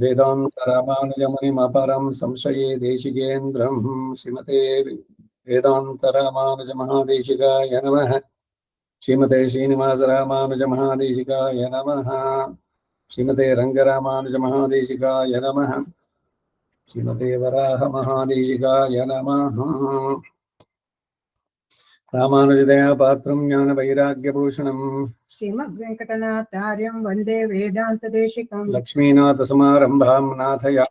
वेदान्तरामानुजमुनिमपरं संशये देशिकेन्द्रं श्रीमते वेदान्तरामानुजमहादेशिकाय नमः। श्रीमते श्रीनिवासरामानुजमहादेशिकाय नमः। श्रीमते रङ्गरामानुजमहादेशिकाय नमः। श्रीमते वराहमहादेशिकाय नमः। रामानुजदया पात्रं ज्ञानवैराग्यभूषणं श्रीमद्वेङ्कटनाथार्यं वन्दे वेदान्तदेशिकं लक्ष्मीनाथसमारम्भां नाथया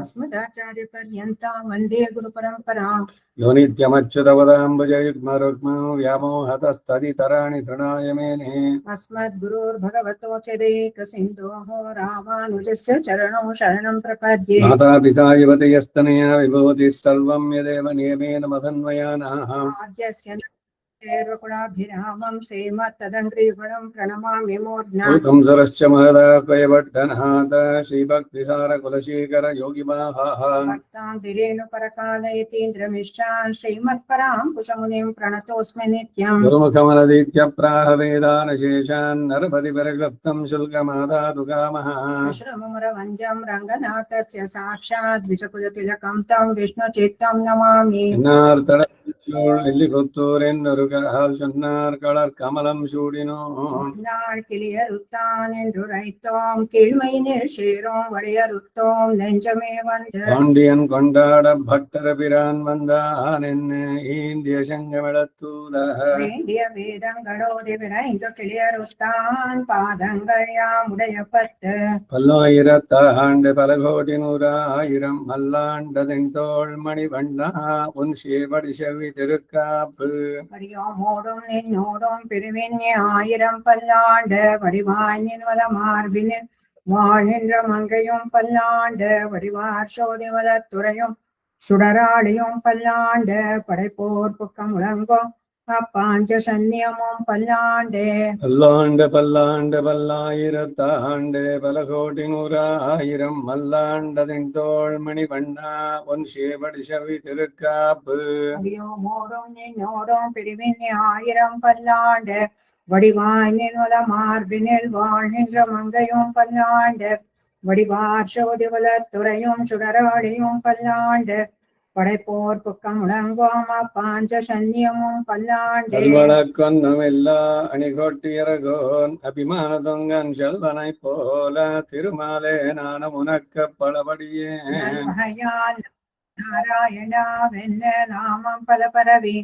अस्मदाचार्यपर्यन्तां वन्दे गुरुपरम्परां यो नित्यमच्युतपदाम्बुजयुग्मरुग्मो व्यामोहतस्तदितराणि तृणाय मेने अस्मद्गुरोर्भगवतो चैदेकसिन्धोः रामानुजस्य चरणौ शरणं प्रपद्ये। मातापिता युवतयस्तनया विभूतिः सर्वं यदेव नियमेन मदन्वयानाः आद्यस्य गुणाभिरामं श्रीमत्तदङ्घ्रिगुणं प्रणमामि मूर्ध्ना भूतं सरश्च महदाक्वयवर्धनहात श्रीभक्तिसारकुलशेखर योगिवाहाः भक्ताङ्गिरेणुपरकालयतीन्द्रमिश्रान् श्रीमत्पराङ्कुशमुनिं प्रणतोऽस्मि नित्यम्। गुरुमुखमनदीत्यप्राह वेदानशेषान् नरपतिपरिक्लप्तं शुल्कमादातुकामः श्रममुरवन्द्यं रङ्गनाथस्य साक्षात् विचकुलतिलकं तं विष्णुचित्तं नमामि। எல்லிபுத்தூரென்னுருகால் சொன்னார் களர் கமலம் சூடினோ கிளியறுத்தான் என்று உரைத்தோம் கீழ்மையினில் சேரும் வளையறுத்தோம் நெஞ்சமே வந்து பாண்டியன் கொண்டாட பட்டர பிரான் வந்தான் என்ன ஈந்திய சங்கமிடத்தூத வேண்டிய வேதங்களோடு விரைந்து கிளியறுத்தான் பாதங்கள் யாம் உடைய பத்து பல்லாயிரத்தாண்டு பல கோடி நூறாயிரம் மல்லாண்டதின் தோள் மணி வண்ணா உன் சேவடி செவி திருக்காப்பு படியோமோடும் நின்னோடும் பிரிவின் ஆயிரம் பல்லாண்டு வடிவாய் நின்வத மார்பினில் வாழ்கின்ற மங்கையும் பல்லாண்டு வடிவார் சோதிவத துறையும் சுடராளியும் பல்லாண்டு படைப்போர் புக்கம் முழங்கும் அப்பாஞ்ச சன்னியமும் பல்லாண்டு பல்லாண்டு பல்லாண்டு பல்லாயிரத்தாண்டு பல கோடி நூறாயிரம் மல்லாண்டதின் தோள் மணி வண்ணா உன் சேவடி செவி திருக்காப்பு படியோமோடும் நின்னோடும் பிரிவின் ஆயிரம் பல்லாண்டு வடிவாய் நின்வத மார்பினில் வாழ்கின்ற மங்கையும் பல்லாண்டு வடிவார் சோதிவல துறையும் சுடராளியும் பல்லாண்டு படைப்போர் புக்கம் முழங்கோம் பாஞ்ச சன்னியமும் பல்லாண்டு வழக்கொன்னும் எல்லா அணிகொட்டியரகோன் அபிமான தொங்கன் செல்வனை போல திருமாலே நானும் உனக்கு பலபடியே நாராயணா வெல்ல நாமம் பல பரவி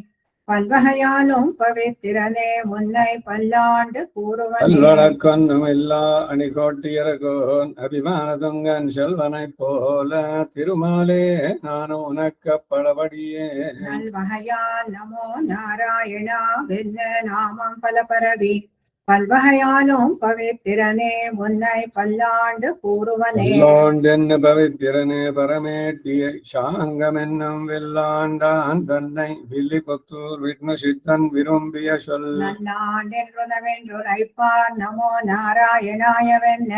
பல்வகையாலும் பவித்திரனே முன்னை பல்லாண்டு கூறுவனே வழக்கொன்னும் எல்லா அணிகொட்டியரகோன் அபிமான தொங்கன் செல்வனை போல திருமாலே நானும் உனக்கு பலபடியே நல்வகையால் நமோ நாராயணா வெல்ல நாமம் பல பரவி பல்வகையாலும் பவித்திரனே முன்னை பல்லாண்டு கூறுவனே பல்லாண்டென்னு பவித்திரனே பரமேட்டிய சாங்கம் என்னும் வெல்லாண்டான் தன்னை வில்லிபுத்தூர் விஷ்ணு சித்தன் விரும்பிய சொல் நல்லாண்டென்றுதவென்றுரைப்பார் நமோ நாராயணாயவென்ன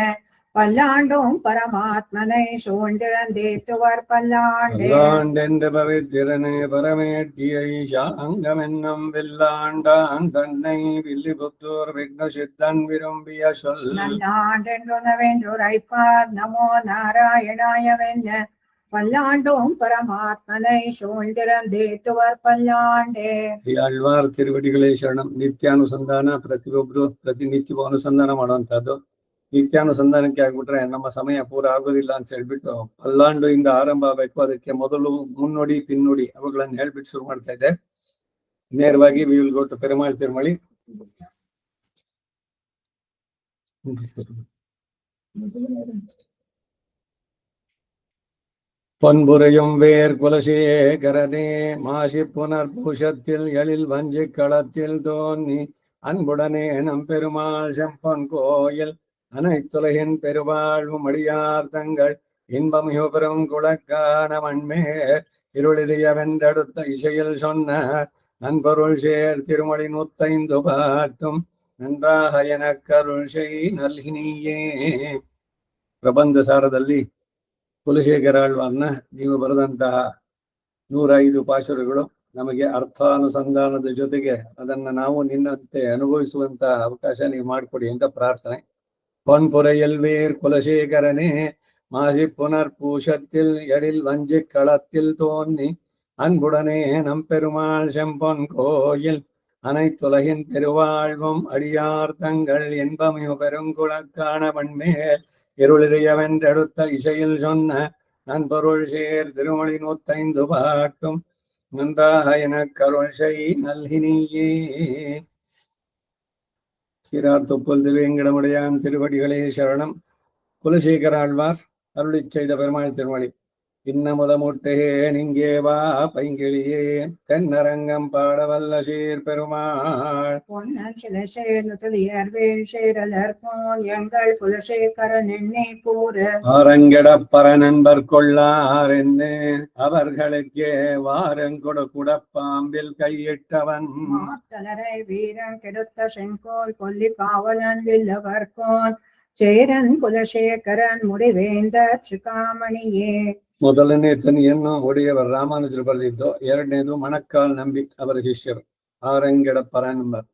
பல்லாண்டும் பரமாத்மனை சூழ்ந்திருந்தேத்துவர் பல்லாண்டு பல்லாண்டென்று பவித்திரனே பரமேட்டிய சாங்கம் என்னும் வெல்லாண்டான் தன்னை வில்லிபுத்தூர் விஷ்ணு சித்தன் விரும்பிய சொல் நல்லாண்டென்றுதவென்றுரைப்பார் நமோ நாராயணாயவென்ன பல்லாண்டும் பரமாத்மனை சூழ்ந்திருந்தேத்துவர் பல்லாண்டே ಆಳ್ವಾರ್ ತಿರುವಡಿಗಳೇ ಶರಣಂ ನಿತ್ಯಾನುಸಂಧಾನ ಪ್ರತಿಯೊಬ್ರು ಪ್ರತಿನಿತ್ಯವೂ ಅನುಸಂಧಾನ ಮಾಡುವಂತಹದ್ದು ನಿತ್ಯಾನುಸಂಧಾನಕ್ಕೆ ಆಗ್ಬಿಟ್ರೆ ನಮ್ಮ ಸಮಯ ಪೂರ ಆಗೋದಿಲ್ಲ ಅಂತ ಹೇಳ್ಬಿಟ್ಟು ಪಲ್ಲಾಂಡು ಇಂದ ಆರಂಭ ಆಗಬೇಕು ಅದಕ್ಕೆ ಮೊದಲು ಮುನ್ನುಡಿ ಪಿನ್ನುಡಿ ಅವುಗಳನ್ನ ಹೇಳ್ಬಿಟ್ಟು ಶುರು ಮಾಡ್ತಾ ಇದ್ದೆ ನೇರವಾಗಿ we will go to Perumal Thirumozhi பொன்புரையும் வேர் குலசேகரனே மாசி புனர்பூஷத்தில் எழில் வஞ்சி களத்தில் தோன்றி அன்புடனே நம் பெருமாள் செம்பன் கோயில் அனைத்துலகின் பெருவாழ்வு மடியார் தங்கள் இன்பம் பெரும் குளக்கான மண்மே இருளிய வென்றெடுத்த இசையில் சொன்ன நண்பருள் சேர் திருமொழி 105 பாட்டும் நன்றாக எனக்கருள் செய் நல்கினியே. ಪ್ರಬಂಧ ಸಾರದಲ್ಲಿ ಕುಲಶೇಖರಾಳ್ವಾರ್ನ ನೀವು ಬರೆದಂತಹ 105 ಪಾಶುರಗಳು ನಮಗೆ ಅರ್ಥಾನುಸಂಧಾನದ ಜೊತೆಗೆ ಅದನ್ನ ನಾವು ನಿನ್ನಂತೆ ಅನುಭವಿಸುವಂತ ಅವಕಾಶ ನೀವು ಮಾಡಿಕೊಡಿ ಅಂತ ಪ್ರಾರ್ಥನೆ. பொன்புரையல் வேர் குலசேகரனே மாசி புனர் பூஷத்தில் எழில் வஞ்சி களத்தில் தோன்றி அன்புடனே நம் பெருமாள் செம்பொன் கோயில் அனைத்துலகின் பெருவாழ்வும் அடியார் தங்கள் என்பமையு பெருங்குளக்கான வன்மேல் இருளியவென்றெடுத்த இசையில் சொன்ன நண்பொருள் சேர் திருமொழி 105 பாட்டும் நன்றாக எனக் அருள் செய் நல்கினியே. சீரார் தொப்புள் திருவேங்கடமுடையான் திருவடிகளே சரணம். குலசேகர ஆழ்வார் அருளிச் செய்த பெருமாள் திருமொழி. இன்னமுதமுட்டேன் இங்கே வா பைங்கிளியே தென்னரங்கம் பாடவல்ல சீர் பெருமாள். பொன்னன் சில சேர்ந்துயர் வேள் சேரலர்போன் எங்கள் குலசேகரன் என்னை கூறு. ஆரங்கெடப்பற நண்பர் கொள்ளார் என்று அவர்களுக்கே வாரங்கொடு குடப்பாம்பில் கையிட்டவன். மாத்தலரை வீரன் கெடுத்த செங்கோல் கொல்லி காவலன் வில்லவர்கோன் சேரன் குலசேகரன் முடிவேந்த சிகாமணியே. ಮೊದಲನೇ ತನಿಯನ್ನು ಒಡೆಯವರು ರಾಮಾನುಜರು ಬರೆದಿದ್ದು. ಎರಡನೇದು ಮಣಕ್ಕಾಲ್ ನಂಬಿ ಅವರ ಶಿಷ್ಯರು. ಆರಂಗೆಡಪ್ಪರ ನಂಬರ್.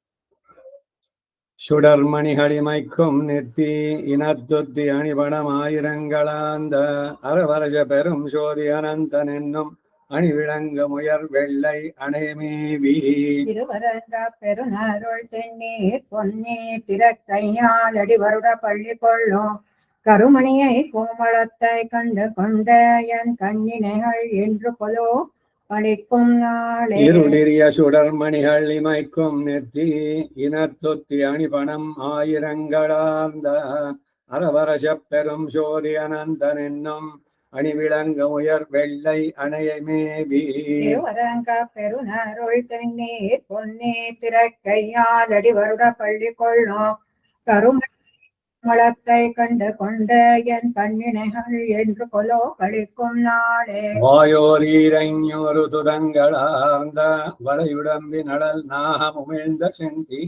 சுடர்மணிகளி மைக்கும் நெத்தி இனத்தொத்தி அணிபடம் ஆயிரங்களாந்த அரவரச பெரும் சோதி அனந்தன் என்னும் அணிவிளங்க முயர் வெள்ளை அணைமேவி. திருவரங்க பெருநருள் தென்னீர் பொன்னீர் திறக்கையால் அடிவருட பள்ளி கொள்ளும் கருமணியை கோமளத்தை கண்டு கொண்ட என் கண்ணினைகள் என்று கொலோ பழிக்கும் நாளே. இருளிரிய சுடர்மணிகள் இமைக்கும் நெத்தி இனத்தொத்தி அணிபணம் ஆயிரங்களார்ந்த அரவரச பெரும் சோதி அனந்தன் என்னும் அணிவிளங்க உயர் வெள்ளை அணையை மேவி. திருவரங்க பெருநருள் தென்னீர் பொன்னீர் திறக்கையால் அடிவருட பள்ளி கொள்ளும் கருமளத்தை கண்டு கொண்ட என் கண்ணினைகள் என்று கொலோ கழிக்கும் நாளே. வாயோரீரைஞொரு துதங்களார்ந்த வளையுடம்பி நடல் நாகம் உமிழ்ந்த செந்தி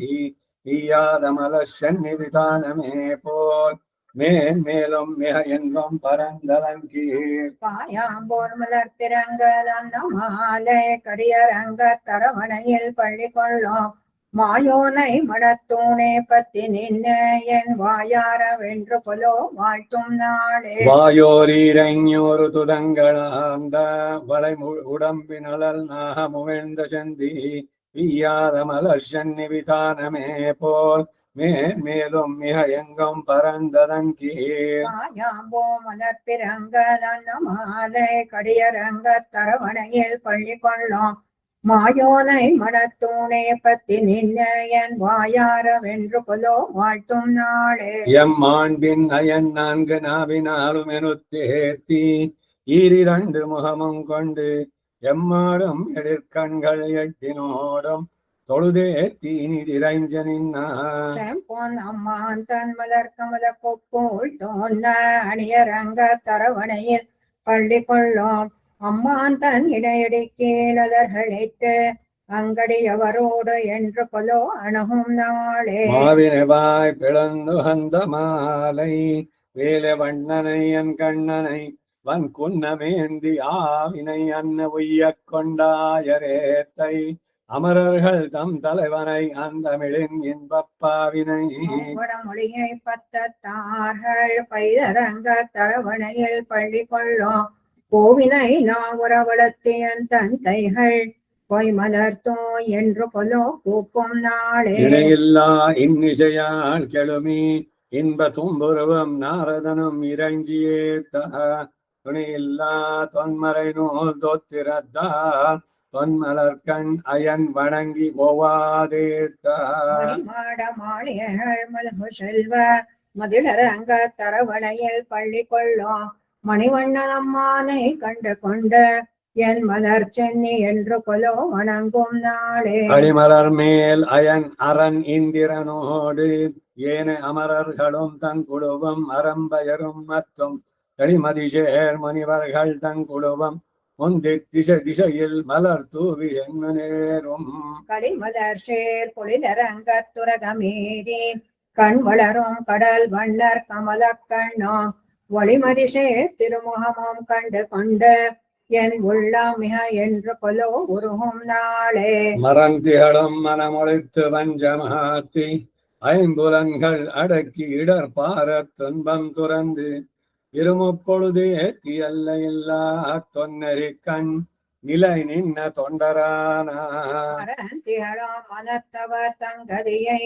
ஈயாத மலர் சென்னி விதானமே போல் மேன்மேலும் மிக எங்கும் பரந்ததன் கீழ். காயாம்போர் மலர் பிறங்கள் அந்த மாலை கடியரங்க தரவணையில் பள்ளி கொள்ளும் மாயோனை மடத்தூணே பத்தி நின்ன என் வாயார வென்று கொலோ வாழ்த்தும் நாளே. வாயோரீரைஞொரு துதங்களார்ந்த வளை உடம்பி நலல் நாகம் உமிழ்ந்த செந்தி ஈயாத மலர் சென்னி விதானமே போல் மேன்மேலும் மிக எங்கும் பரந்ததன் கீழ். காயாம்போ மலர் பிறங்கள் அந்த மாலை கடியரங்க தரவணையில் பள்ளி கொள்ளும் மாயோனை மடத்தூணே பத்தி நின்ன என் வாயார வென்று கொலோ வாழ்த்தும் நாளே. எம்மாண்பின் அயன் 4 நாவினாலும் எனுத்தேத்தி ஈரிரண்டு முகமும் கொண்டு எம்மாடும் எழிற்கண்கள் எட்டினோடும் தொழுதே தீனிதிரைஞ்சனின் செம்பொன் அம்மான் தன் மலர் கமல கொப்போல் தோன்ன அணியரங்க தரவணையில் பள்ளி கொள்ளும் அம்மான் தன் இடையடி கீழலர்களிட்டு அங்கடியவரோடு என்று கொலோ அணுகும் நாளே. மாவினவாய் பிளந்து அந்த மாலை வேலை வண்ணனை என் கண்ணனை வன் குன்னமேந்தி ஆவினை அன்ன உய்யக் கொண்டாயரேத்தை அமரர்கள் தம் தலைவனை அந்தமிழின் இன்பப்பாவினை. வடமொழியை பத்தத்தார்கள் பைதரங்க தரவணையில் பள்ளி கொள்ளும் கோவினை நாவுரவளத்தியன் தன் கைகள் பொய் மலர்த்தோ என்று கொலோ கூப்பும் நாளே. இணையில்லா இன்னிசையால் கெழுமி இன்ப தும்புருவம் நாரதனும் இறைஞ்சியே துணையில்லா தொன்மறை நூல் தோத்திரத்தால் தொன்மலர்கண் அயன் வணங்கி போவாதேற்றார். மாட மாளிகைகள் மல்கு செல்வ மதிலரங்க தரவணையில் பள்ளி கொள்ளும் மணிவண்ணன் அம்மானை கண்டு கொண்டு என் மலர் சென்னி என்று கொலோ வணங்கும் நாளே. அடிமலர் மேல் அயன் அரண் இந்திரனோடு ஏன அமரர்களும் தன் குழுவும் அறம்பயரும் மத்தும் களிமதிசேர் முனிவர்கள் தன் குழுவும் முந்தி திசையில் மலர் தூவி என்ன நேரும். கடிமலர் சேர் பொழிலரங்க துரகமேறி கண் வளரும் கடல் வண்ணர் கமல கண்ணோம் ஒளிமதி சேர் திருமுகமும் கண்டு கொண்டு என் உள்ளம் மிக என்று கொலோ உருகும் நாளே. மறந்திகளும் மனமொழித்து வஞ்சமாத்தி ஐம்புலன்கள் அடக்கி இடர் பார துன்பம் துறந்து இருமுப்பொழுது ஏத்தியல்ல இல்லா தொன்னெறி கண் நிலை நின்ன தொண்டரானார். திகழும் மனத்தவர் தங்கதியை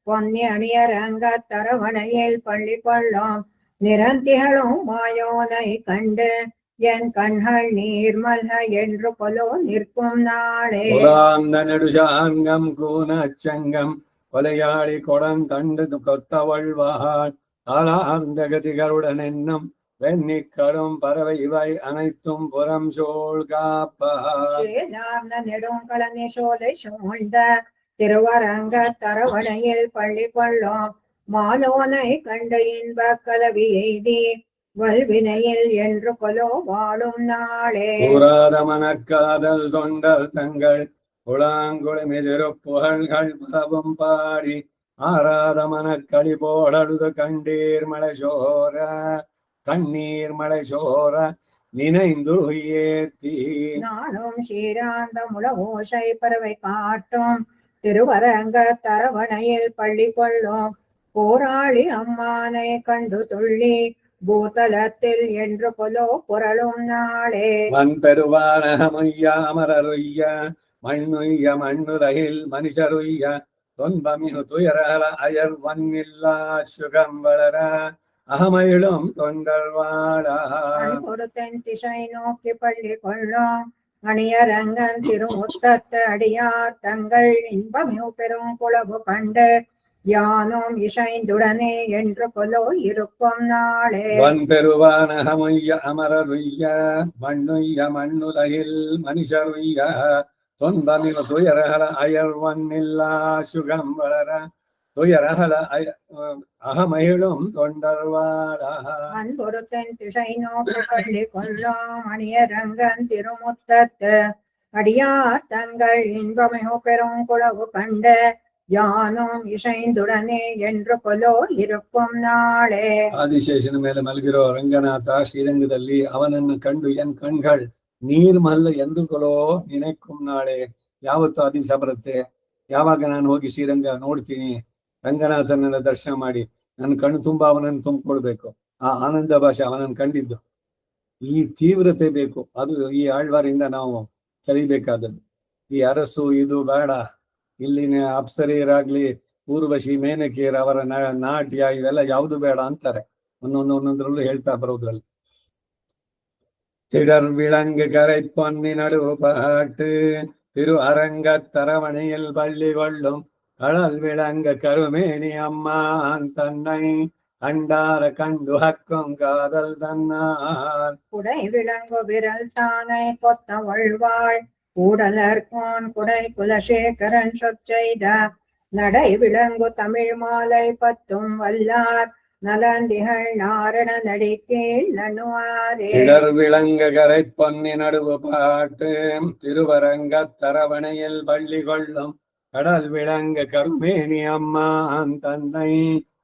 பொன்னி அணியரங்க தரவணையில் பள்ளி கொள்ளும் நிறந்திகளும் மாயோனை கண்டு என் கண்கள் நீர்மல்க என்று கொலோ நிற்கும் நாளே. புறாந்த நெடுசாங்கம் கூனச்சங்கம் கொலையாளி கொடந்தண்டு கொத்தவள்வாள் ஆளார்ந்த கதிகளுடன் என்னும் வெண்ணிக்கடும் பறவை இவை அனைத்தும் புறம் சோழ் காப்பார். நெடுங்கலனி சோலை சூழ்ந்த திருவரங்க தரவணையில் பள்ளி கொள்ளும் மாலோனை கண்டு இன்ப கலவி எய்தி வல்வினையில் என்று கொலோ வாழும் நாளே. கூறாத மனக்காதல் தொண்டர் தங்கள் குழாங்குழமிதிரு புகழ்கள் பலவும் பாடி ஆறாத மனக்களி போடழுது கண்ணீர் மலை சோர நினைந்து ஏத்தி நாளும் ஸ்ரீராந்த முழவோசை பறவை காட்டும் திருவரங்க தரவணையில் பள்ளி கொள்ளும் போராளி அம்மானை கண்டு துள்ளி பூதலத்தில் என்று கொலோ புரளும் நாளே. மண் பெருவானகமுய்ய அமரருய்ய மண்ணுய்ய மண்ணுலகில் மனுஷருய்ய தொன்பமிகு துயரல அயர் வன்னில்லா சுகம் வளர அகமயிலும் தொண்டர் வாழா. கொடுத்தன் திசை நோக்கி பள்ளி கொள்ளும் அணியரங்கன் திருமுத்தத்து அடியார் தங்கள் இன்பமிகு பெரும் குளவு கண்டு யானும் இசைந்துடனே என்று கொலோ இருக்கும் நாளே. வன் பெருவானகமுய்ய அமரருய்ய மண்ணுய்ய மண்ணுலகில் மனுஷருய்ய தொன்பமிகு துயரகல அயர் வன்னில்லா சுகம் வளர துயரகல அகமயிலும் தொண்டர் வாழா. அன்பொருத்தன் திசை நோக்கி பள்ளி கொள்ளும் அணியரங்கன் திருமுத்தத்து அடியார் தங்கள் இன்பமிகு பெரும் குளவு கண்டு யானும் இசைந்துடனே என்று கொலோ இருக்கும் ನಾಳೆ. ಆದಿಶೇಷನ ಮೇಲೆ ಮಲಗಿರೋ ರಂಗನಾಥ ಶ್ರೀರಂಗದಲ್ಲಿ ಅವನನ್ನು ಕಂಡು ಎನ್ ಕಣ್ಗಳ್ ನೀರ್ ಮಲ್ಲ ಎಂದುಕೊಳ್ಳೋ ನಿನಕ್ಕುಂ ನಾಳೆ. ಯಾವತ್ತು ಆ ದಿವಸ ಬರುತ್ತೆ, ಯಾವಾಗ ನಾನು ಹೋಗಿ ಶ್ರೀರಂಗ ನೋಡ್ತೀನಿ, ರಂಗನಾಥನನ್ನ ದರ್ಶನ ಮಾಡಿ ನನ್ನ ಕಣ್ಣು ತುಂಬಾ ಅವನನ್ನು ತುಂಬಿಕೊಳ್ಬೇಕು. ಆ ಆನಂದ ಭಾಷೆ ಅವನನ್ನು ಕಂಡಿದ್ದು, ಈ ತೀವ್ರತೆ ಬೇಕು. ಅದು ಈ ಆಳ್ವಾರಿಂದ ನಾವು ಕಲಿಬೇಕಾದದ್ದು. ಈ ಅರಸು ಇದು ಬೇಡ, ಇಲ್ಲಿನ ಅಪ್ಸರೆಯರಾಗ್ಲಿ ಊರ್ವಶಿ ಮೇನಕೆಯರ ಅವರ ನಾಟ್ಯ ಇವೆಲ್ಲ ಯಾವುದು ಬೇಡ ಅಂತಾರೆ. ಒಂದೊಂದ್ರಲ್ಲೂ ಹೇಳ್ತಾ ಬರೋದ್ರಲ್ಲಿ. திடர் விளங்கு கரை பொன்னி நடுவுபாட்டு திரு அரங்க தரவணையில் பள்ளி கொள்ளும் கடல் விளங்க கருமேனி அம்மான் தன்னை கண்டார கண்டு ஹக்கும் காதல் தன்னார். குடை விளங்கு விரல் தானை கொத்த வள்வாள் கூடலர்கோன் குடை குலசேகரன் சொற்செய்த நடை விளங்கு தமிழ் மாலை பத்தும் வல்லார் நலந்திகள் நாரண நடிக்கீழ் நண்ணுவாரே. இடர் விளங்க கரை பொன்னி நடுவு பாட்டு திருவரங்க தரவணையில் பள்ளி கொள்ளும் கடல் விளங்க கருமேனி அம்மான் தந்தை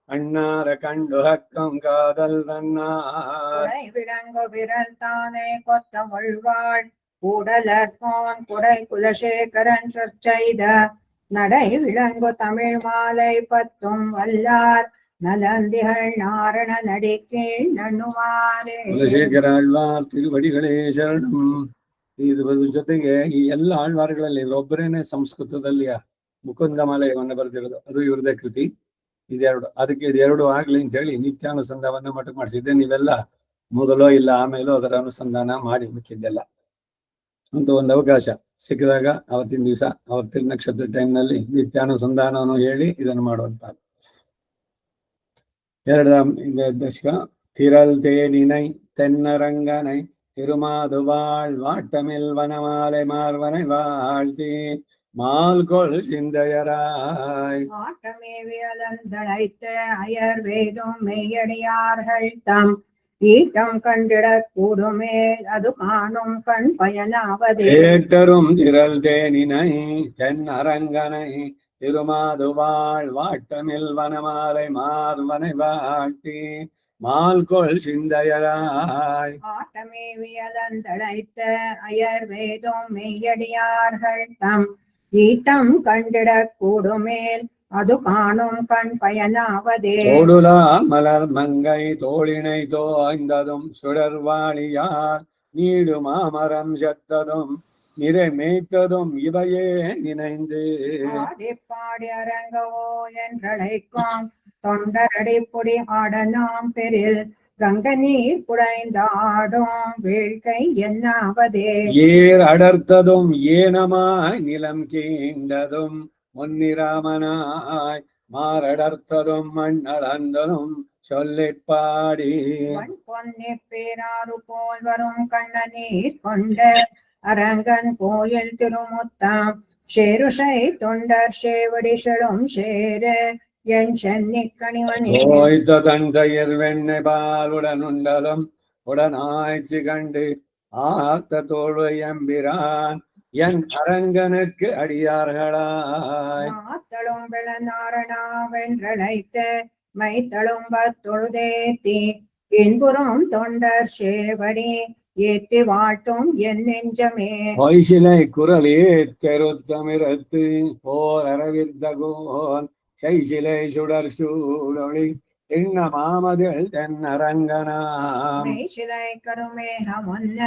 அண்ணார கண்டு ஹக்கம் காதல் தன்னார். குடை விளங்கு விரல் தானே கொத்த வள்வாள் கூடலர்கோன் குடை குலசேகரன் சொற்செய்த நடை விளங்கு தமிழ் மாலை பத்தும் வல்லார் நலந்திகள் நாரண நடிக்கீழ் நண்ணுவாரே. ಕುಲಶೇಖರ ಆಳ್ವಾರ್ ತಿರುವಡಿಗಳೇ ಶರಣಂ. ಇದ್ರ ಜೊತೆಗೆ ಈ ಎಲ್ಲ ಆಳ್ವಾರ್ಗಳಲ್ಲಿ ಒಬ್ಬರೇನೆ ಸಂಸ್ಕೃತದಲ್ಲಿ ಮುಕುಂದಮಾಲಯವನ್ನು ಬರೆದಿರೋದು, ಅದು ಇವ್ರದೇ ಕೃತಿ. ಇದೆರಡು, ಅದಕ್ಕೆ ಇದೆರಡು ಆಗ್ಲಿ ಅಂತ ಹೇಳಿ ನಿತ್ಯಾನುಸಂಧಾನವನ್ನ ಮಠಕ್ಕೆ ಮಾಡಿಸಿದ್ದೆ. ನೀವೆಲ್ಲ ಮೊದಲೋ ಇಲ್ಲ ಆಮೇಲೋ ಅದರ ಅನುಸಂಧಾನ ಮಾಡಿ ಮಿಕ್ಕಿದ್ದೆಲ್ಲ ಅಂತ ಒಂದು ಅವಕಾಶ ಸಿಕ್ಕಿದಾಗ ಅವತ್ತಿನ ದಿವಸ ಅವತ್ತಿನ ನಕ್ಷತ್ರ ಟೈಮ್ನಲ್ಲಿ ನಿತ್ಯಾನುಸಂಧಾನವನ್ನು ಹೇಳಿ ಇದನ್ನು ಮಾಡುವಂತ. ಎರಡಾம் ದಶಕ திரள் தேனினை தென்னரங்கனை திருமாதுவாள் வாட்டமில் வனமாலை மார்வனை வாழ்த்தி மால்கொள் சிந்தையராய். ஆட்டமேவியலந்தழைத்த அயர் வேதும் மெய்யடியார்கள் தம் ஈட்டம் கண்டிடக் கூடுமே அது காணும் கண் பயனாவதே. ஏற்றரும் திரள் தேனினை தென்னரங்கனை திருமாதுவாள் வாட்டமில் வனமாலை மார்வனை வாழ்த்தி மால்கொள் சிந்தையராய். ஆட்டமேவியலந்தழைத்த அயர் வேதும் மெய்யடியார்கள் தம் ஈட்டம் கண்டிடக் கூடுமேல் அது காணும் கண் பயனாவதே. தோடுலா மலர் மங்கை தோழினை தோய்ந்ததும் சுடர்வாளியார் நீடு மாமரம் செத்ததும் நிறை மேய்த்ததும் இவையே நினைந்து ஆடி பாடி அரங்கவோ என்றழைக்கும் தொண்டரடி பொடி ஆடனாம் பெரில் கங்க நீர் குடைந்தாடும் வீழ்கை என்னாவதே. ஏர் அடர்த்ததும் ஏனமாய் நிலம் கீண்டதும் முன்னிராமனாய் மாரடர்த்ததும் மண் அளந்ததும் சொல்லிப் பாடி மண் பொன்னி பேராறு போல் வரும் கண்ணநீர் கொண்ட அரங்கன் கோயில் திருமுத்தாம் சேருஷை தொண்டர் சேவடி செழும் சேர என் சென்னி கணிவனே. தோய்த்த தந்தையர் வெண்ணை பாலுடன் உண்டலும் உடனாய்ச்சி கண்டு ஆர்த்த தோழு எம்பிரான் என் அரங்கனுக்கு அடியார்களாய் மாத்தளும் விளநாரணா வென்றழைத்த மைத்தளும்ப தொழுதேத்தி இன்புறும் தொண்டர் சேவடி ஏத்தி வாழ்த்தும் என் நெஞ்சமே. பொய்சிலை குரலே தெருத்தமிரத்து போர் அரவித்தகோன் கைசிலை சுடர் சூழொளி எண்ண மாமதில் தென் அரங்கனாம் மெய்சிலை கருமேக முன்ன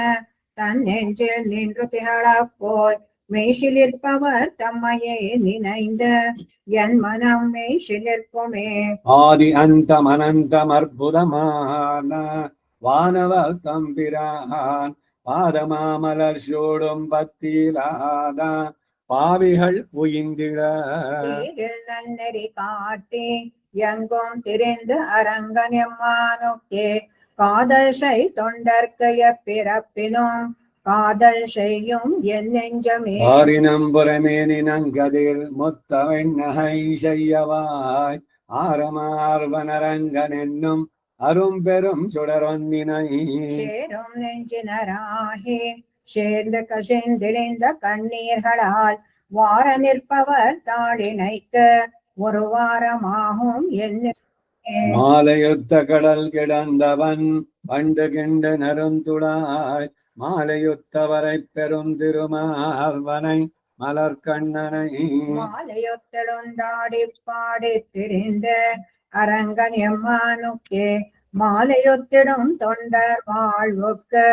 தன் நெஞ்சில் நின்று திகழப் போய் மெய்சிலிருப்பவர் தம்மையே நினைந்த என் மனம் மெய்சிலிருக்குமே. ஆதி அந்தம் அனந்தம் அற்புதமான வானவர் தம்பிரான் பாதமாமலர் சூடும் பத்தியிலாத பாவிகள் உயிந்திட தீதில் நன்னெறி காட்டி எங்கும் திரிந்து அரங்கன் எம்மானுக்கே காதல் செய் தொண்டர்க்கைய பிறப்பினும் காதல் செய்யும் என் நெஞ்சமே. ஆரினம் புறமேனி நங்கதில் முத்த வெண்ணகை செய்யவாய் ஆரமார்வனரங்கன் என்னும் அரும் பெரும் சுடரொன்னினை சேரும் நெஞ்சினராகி சேர்ந்து கசிந்திழிந்த கண்ணீர்களால் வார நிற்பவர் தாளினைக்க ஒரு வாரமாகும் என்ன. மாலையுத்த கடல் கிடந்தவன் பண்டு கிண்டு நருந்துடாய் மாலையுத்தவரை பெருந்திருமார்வனை மலர்கண்ணனை மாலையொத்தெழுந்தாடி பாடி திரிந்த அரங்கன் எம்மானுக்கே மாலையொத்திடும் தொண்டர் வாழ்வுக்கு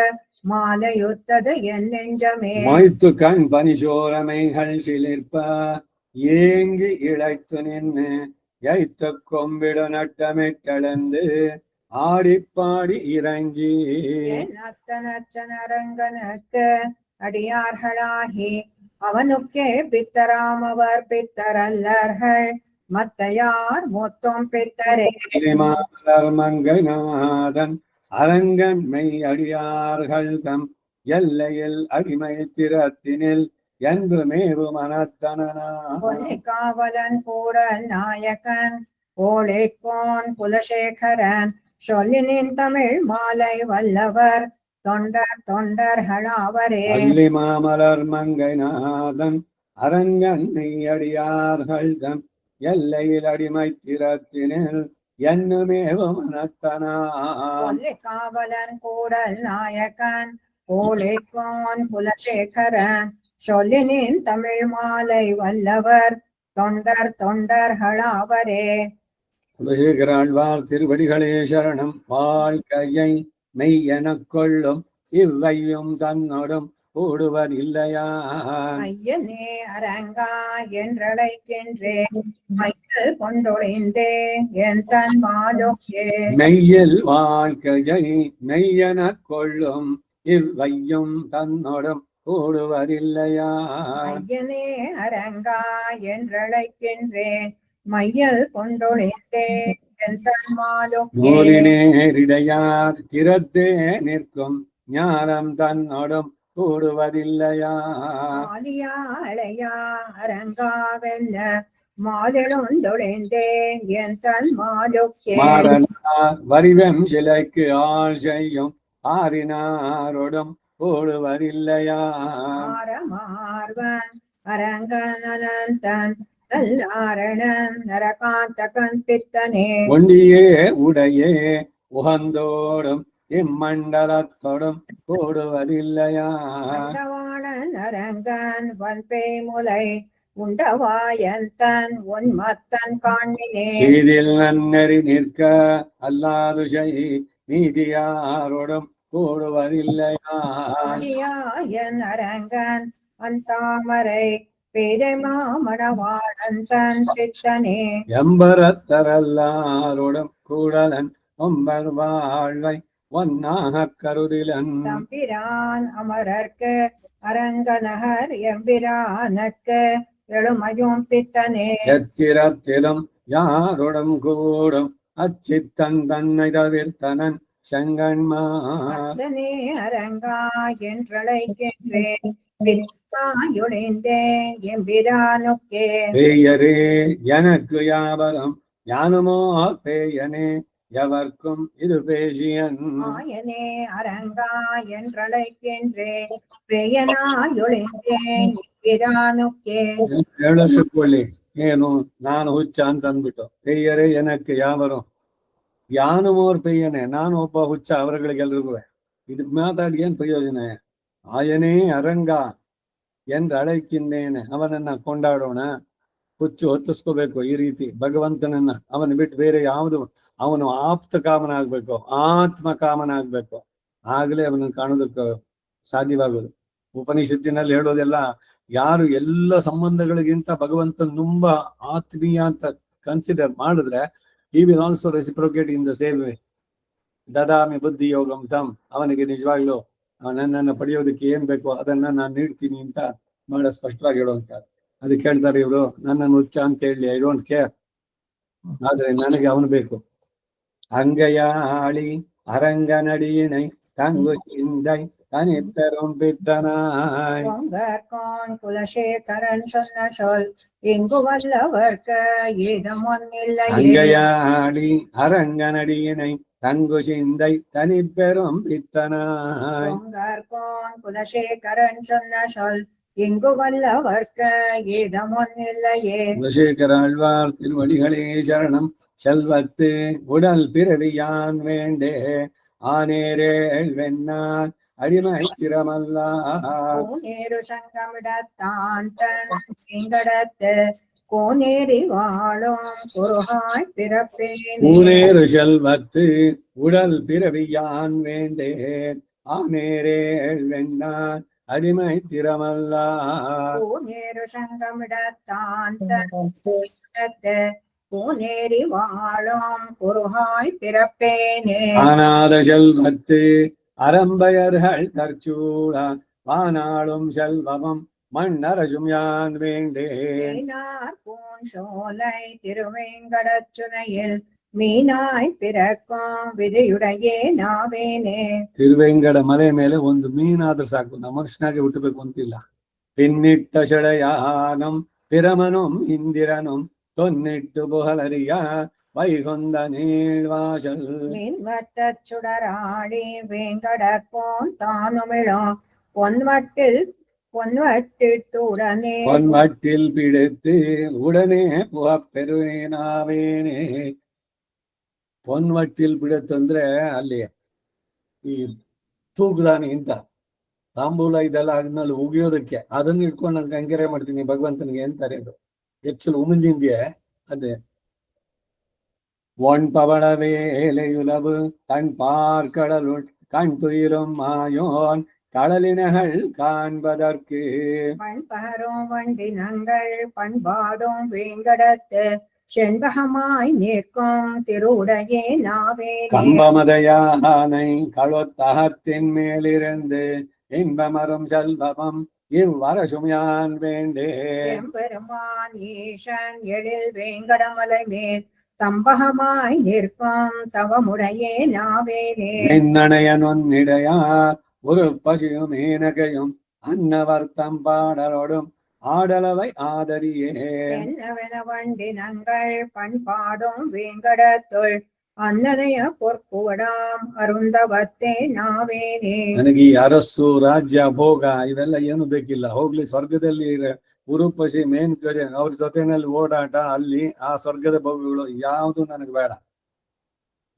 மாலையொத்தது என் நெஞ்சமே. மொய்த்து கண் பனிசோரமைகள் சிலிர்ப்ப ஏங்கி இழைத்து நின்று எய்த்து கொம்பிடு நட்டமிட்டெழுந்து ஆடிப்பாடி இறங்கி என் அத்தனச்சன் அரங்கனுக்கு அடியார்களாகி அவனுக்கே பித்தராமவர் பித்தரல்லர்கள் மத்த யார் மொத்தம் பித்தரே. மலர் மங்கைநாதன் அரங்கன் மெய் அடியார்கள் தம் எல்லையில் அடிமை திறத்தினில் என்று மேவு மனத்தனனா கொலை காவலன் கூடல் நாயகன் கோழைக்கோன் குலசேகரன் சொல்லினின் தமிழ் மாலை வல்லவர் தொண்டர் தொண்டர்களாவரே. அல்லி மாமலர் மங்கைநாதன் அரங்கன் மெய் அடியார்கள் தம் எல்லையில் அடிமை திறத்தினில் என்னுமேவு மனத்தனா கொலை காவலன் கூடல் நாயகன் கோழைக்கோன் குலசேகரன் சொல்லினின் தமிழ் மாலை வல்லவர் தொண்டர் தொண்டர்களாவரே. குலசேகராழ்வார் திருவடிகளே சரணம். வாழ்க்கையை மெய் எனக் கொள்ளும் இவ்வையும் தன்னோடும் கூடுவதில்லையா ஐயனே அரங்கா என்றழைக்கின்றேன் மையல் கொண்டொழிந்தேன் என் தன் மாலுக்கே. மெய்யில் வாழ்க்கையை மெய்யெனக் கொள்ளும் இவ்வையும் தன்னோடும் கூடுவதில்லையா ஐயனே அரங்கா என்றழைக்கின்றேன் மையல் கொண்டொழிந்தேன் என் தன் மாலுக்கே. நூலினேரிடையார் திறத்தே நிற்கும் ஞானம் தன்னோடும் கூடுவதில்லையா மாலியாளையா அரங்காவெல்ல மாலெழுந்தொழிந்தேன் என் தன் மாலுக்கே. மாறனார் வரிவம் சிலைக்கு ஆள் செய்யும் ஆறினாரோடும் கூடுவதில்லையா மாறமார்வன் அரங்கன் அனந்தன் நல்லாரணன் நரகாந்தகன் பித்தனே. ஒண்டியே உடையே உகந்தோடும் இம்மண்டலத்தோடும் கூடுவதில்லையா மண்டவாளன் அரங்கன் வன்பே முலை உண்டவாயந்தன் உன்மத்தன் காண்மினே இதில் நன்னறி நிற்க அல்லாது செய் நீதியாரோடும் கூடுவதில்லையான் ஆதியாயன் அரங்கன் அந்தாமரை பேதைமாமணவாளன் தன் பித்தனே எம்பரத்தரல்லாரோடும் கூடலன் ஒம்பர் வாழ்வை ஒன்னாகக் கருதிலன் தம்பிரான் அமரர்க்கு அரங்கநகர் எம்பிரானக்கு எழுமையும் பித்தனே எத்திரத்திலும் யாருடன் கூடும் அச்சித்தன் தன்னை தவிர்த்தனன் செங்கன்மார் அத்தனே அரங்கா என்றழைக்கின்றேன் பித்தாயுழைந்தேன் எம்பிரானுக்கே பேயரே எனக்கு யாவரம் ஞானமோ பேயனே எவர்க்கும் இது பேசியன் ஆயனே அரங்கா என்றழைக்கின்றேன் பெயனாயுழைந்தேன் எம்பிரானுக்கே ಹೇಳಕೊಳ್ಳಿ ಏನು ನಾನು ಹುಚ್ಚ ಅಂತ ಅಂದ್ಬಿಟ್ಟು ಪೆಯ್ಯರೇ ಏನಕ್ಕೆ ಯಾವರು ಯಾನುಮೋರ್ ಪೆಯ್ಯನೆ ನಾನು ಒಬ್ಬ ಹುಚ್ಚ ಅವರುಗಳಿಗೆಲ್ರಿಗೂ ಇದು ಮಾತಾಡಿ ಏನ್ ಪ್ರಯೋಜನ ಆಯನೇ ಅರಂಗ ಎಂದು ಅಳೈಕಿನ್ನೇನೆ ಅವನನ್ನ ಕೊಂಡಾಡೋಣ ಹುಚ್ಚು ಹೊತ್ತಿಸ್ಕೋಬೇಕು ಈ ರೀತಿ ಭಗವಂತನನ್ನ ಅವನ ಬಿಟ್ಟು ಬೇರೆ ಯಾವುದು ಅವನು ಆಪ್ತ ಕಾಮನ ಆಗ್ಬೇಕು ಆತ್ಮ ಕಾಮನ ಆಗ್ಬೇಕು ಆಗ್ಲೇ ಅವನನ್ನು ಕಾಣೋದಕ್ಕೆ ಸಾಧ್ಯವಾಗೋದು ಉಪನಿಷತ್ತಿನಲ್ಲಿ ಹೇಳೋದೆಲ್ಲ ಯಾರು ಎಲ್ಲ ಸಂಬಂಧಗಳಿಗಿಂತ ಭಗವಂತನ ತುಂಬಾ ಆತ್ಮೀಯ ಅಂತ ಕನ್ಸಿಡರ್ ಮಾಡಿದ್ರೆ he will also reciprocate in the same way ದದಾಮಿ ಬುದ್ಧಿ ಯೋಗಂ ತಮ್ ಅವನಿಗೆ ನಿಜವಾಗ್ಲೂ ನನ್ನನ್ನು ಪಡೆಯೋದಕ್ಕೆ ಏನ್ ಬೇಕೋ ಅದನ್ನ ನಾನು ನೀಡ್ತೀನಿ ಅಂತ ಬಹಳ ಸ್ಪಷ್ಟವಾಗಿ ಹೇಳುವಂತಾರೆ ಅದಕ್ಕೆ ಹೇಳ್ತಾರೆ ಇವರು ನನ್ನನ್ನು ಹುಚ್ಚ ಅಂತ ಹೇಳಿ ಐ ಡೋಂಟ್ ಕೇರ್ ಆದ್ರೆ ನನಗೆ ಅವನು ಬೇಕು அங்கையாளி அரங்கனடியினை தங்கு சிந்தை தனி பெரும் பித்தனாய் பொங்கற்கான் குலசேகரன் சொன்ன சொல் எங்கு வல்லவர்க்கு ஏதம் ஒன்னில்லையே அங்கையாளி அரங்கனடியினை தங்கு சிந்தை தனி பெரும் பித்தனாய் பொங்கற்கான் குலசேகரன் சொன்ன சொல் எங்கு வல்லவர்க்கு ஏதம் ஒன்னில்லையே குலசேகர ஆழ்வார் திருவடிகளே சரணம் செல்வத்து உடல் பிறவியான் வேண்டே ஆனேரேள் வெண்ணான் அடிமை திறமல்லார் கோனேரு சங்கமிடத்தான் தன் எங்கடத்து கோனேரி வாழும் குருகாய் பிறப்பேனே ஊனேறு செல்வத்து உடல் பிறவியான் வேண்டேன் ஆனேரேள் வெண்ணான் அடிமை திறமல்லார் கோனேரு சங்கமிடத்தான் தன் எங்கடத்து கோனேரி வாழும் குருகாய் பிறப்பேனே ஆனாத செல்வத்து அறம்பயர்கள் தற்சூடா வானாளும் செல்வமும் மண்ணரசும் யான் வேண்டேன் மீனார் பூன் சோலை திருவேங்கடச்சுனையில் மீனாய் பிறக்கும் விதையுடையே ನಾವೇನೆ ತಿರುವೆಂಗಡ ಮಲೆ ಮೇಲೆ ಒಂದು ಮೀನಾದ್ರೂ ಸಾಕು ನಮ್ಮ ಮನುಷ್ಯನಾಗೆ ಹುಟ್ಟಬೇಕು ಅಂತಿಲ್ಲ பின்னிட்ட செடையானம் பிரமனும் இந்திரனும் தொன்னிட்டு புகழறிய வைகுந்த நீழ்வாசல் மீன்வட்டச் சுடராடி வேங்கடக்கோன் தானுமிழும் பொன்வட்டிட்டுடனே பொன்வட்டில் பிடித்து உடனே புகப்பெருவேனாவேனே பொன்ವಟ್ಟಿಲ್ ಬಿಡುತ್ತಂದ್ರೆ ಅಲ್ಲಿ ಈ ತೂಗುದಾನಿ ಇಂತ ತಾಂಬೂಲ ಇದೆಲ್ಲ ಆದ್ಮೇಲೆ ಉಗಿಯೋದಕ್ಕೆ ಅದನ್ನ ಇಟ್ಕೊಂಡು ನಾನು ಕಂಕೆರೆ ಮಾಡ್ತೀನಿ ಭಗವಂತನಿಗೆ ಅಂತಾರೆ ಅದು ಹೆಚ್ಚು ಉಮಿಂಜಿಂಗೆ ಅದೇ ஒன் பவள வேலையுலவு தன் பார்க்கடலுள் கண் துயிரும் மாயோன் கடலினகள் காண்பதற்கு பண்பகரும் வண்டினங்கள் பண்பாடும் வேங்கடத்து செண்பகமாய் நிற்கும் திருவுடையே நாவேனே கம்பமதையானை களொத்தகத்தின் மேலிருந்து இன்பமரும் செல்வமும் இவ்வரசும் யான் வேண்டேன் எம்பெருமான் ஈசன் எழில் வேங்கடமலை மேல் தம்பகமாய் நிற்கும் தவமுடையே நாவேனே என்னனையனொன்னிடையா ஒரு பசியும் மேனகையும் அன்னவர்த்தம் பாடலோடும் ஆடலவை ஆதரியே என்னவென வண்டினங்கள் பண்பாடும் வேங்கடத்துள் ಅನ್ನನೆಯ ಪೊರ್ಕುವಡಾಂ ಅರುಂಧವತ್ತೆ ನಾವೇನೆ ನನಗೆ ಈ ಅರಸು ರಾಜ್ಯ ಭೋಗ ಇವೆಲ್ಲ ಏನು ಬೇಕಿಲ್ಲ ಹೋಗ್ಲಿ ಸ್ವರ್ಗದಲ್ಲಿ ಉರುಪಸಿ ಮೇನ್ಕರೆ ಅವ್ರ ಜೊತೆನಲ್ಲಿ ಓಡಾಟ ಅಲ್ಲಿ ಆ ಸ್ವರ್ಗದ ಭೋಗಗಳು ಯಾವುದು ನನಗೆ ಬೇಡ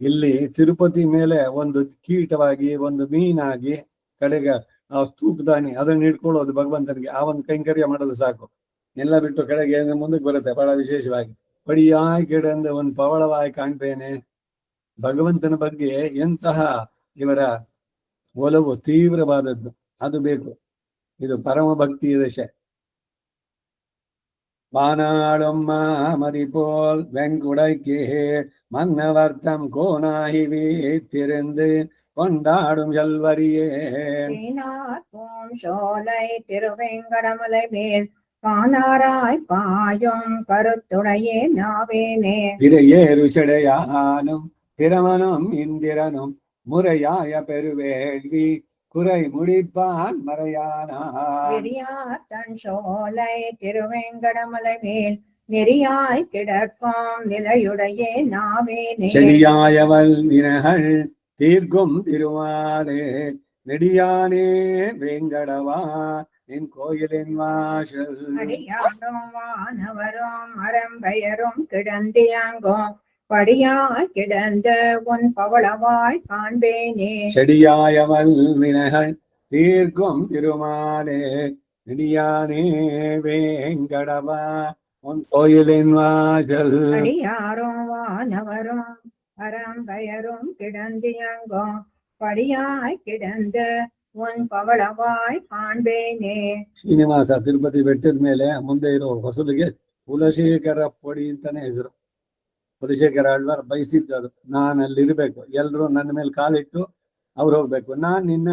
ಇಲ್ಲಿ ತಿರುಪತಿ ಮೇಲೆ ಒಂದು ಕೀಟವಾಗಿ ಒಂದು ಮೀನಾಗಿ ಕಡೆಗೆ ಆ ತೂಕದಾನಿ ಅದನ್ನ ಇಟ್ಕೊಳ್ಳೋದು ಭಗವಂತನಿಗೆ ಆ ಒಂದು ಕೈಂಕರ್ಯ ಮಾಡೋದು ಸಾಕು ಎಲ್ಲ ಬಿಟ್ಟು ಕೆಳಗೆ ಮುಂದಕ್ಕೆ ಬರುತ್ತೆ. ಬಹಳ ವಿಶೇಷವಾಗಿ ಪಡಿಯಾಗಿ ಕಿಡಂದ ಒಂದು ಪವಳವಾಗಿ ಕಾಣ್ತೇನೆ. ಭಗವಂತನ ಬಗ್ಗೆ ಎಂತಹ ಇವರ ಒಲವು ತೀವ್ರವಾದದ್ದು, ಅದು ಬೇಕು. ಇದು ಪರಮ ಭಕ್ತಿಯ ದಶೆ. வானாளும் மாமதிபோல் வெங்குடைக்கே மன்னவர்த்தம் கோனாகி வீத்திருந்து கொண்டாடும் செல்வரியே. தேனார்போம் சோலை திருவேங்கடமலை மேல் காணாராய் பாயும் கருத்துடையே நாவேனே. பிறையேறு செடையானும் பிரமனும் இந்திரனும் முறையாய பெருவேள்வி குறை முடிப்பான் மறையானார். பெரியார் தன் சோலை திருவேங்கடமலை மேல் நெறியாய் கிடக்கும் நிலையுடையே நாவேனே. செடியாயவள் வினகள் தீர்க்கும் திருமாலே நெடியானே வேங்கடவா என் கோயிலின் வாசல். அடியாரும் வானவரும் அறம்பெயரும் கிடந்தியாங்கும் படியாய் கிடந்த உன் பவளவாய் காண்பேனே. செடியாயவள் வினகள் தீர்க்கும் திருமாலே நெடியானே வேங்கடவா உன் கோயிலின் வாசல். அடியாரும் வானவரும் அறம்பெயரும் கிடந்தியாங்கும் படியாய் கிடந்த உன் பவளவாய் ಕಾಣ್ಬೇನೆ. ಶ್ರೀನಿವಾಸ ತಿರುಪತಿ ಬೆಟ್ಟದ ಮೇಲೆ ಮುಂದೆ ಇರೋ ಹೊಸಲಿಗೆ ಕುಲಶೇಖರ ಪೊಡಿ ಅಂತಾನೆ ಹೆಸರು. ಕುಲಶೇಖರ ಆಳ್ವಾರ್ ಬಯಸಿದ್ದದು, ನಾನು ಅಲ್ಲಿರ್ಬೇಕು, ಎಲ್ರು ನನ್ನ ಮೇಲೆ ಕಾಲಿಟ್ಟು ಅವ್ರು ಹೋಗ್ಬೇಕು, ನಾನ್ ನಿನ್ನ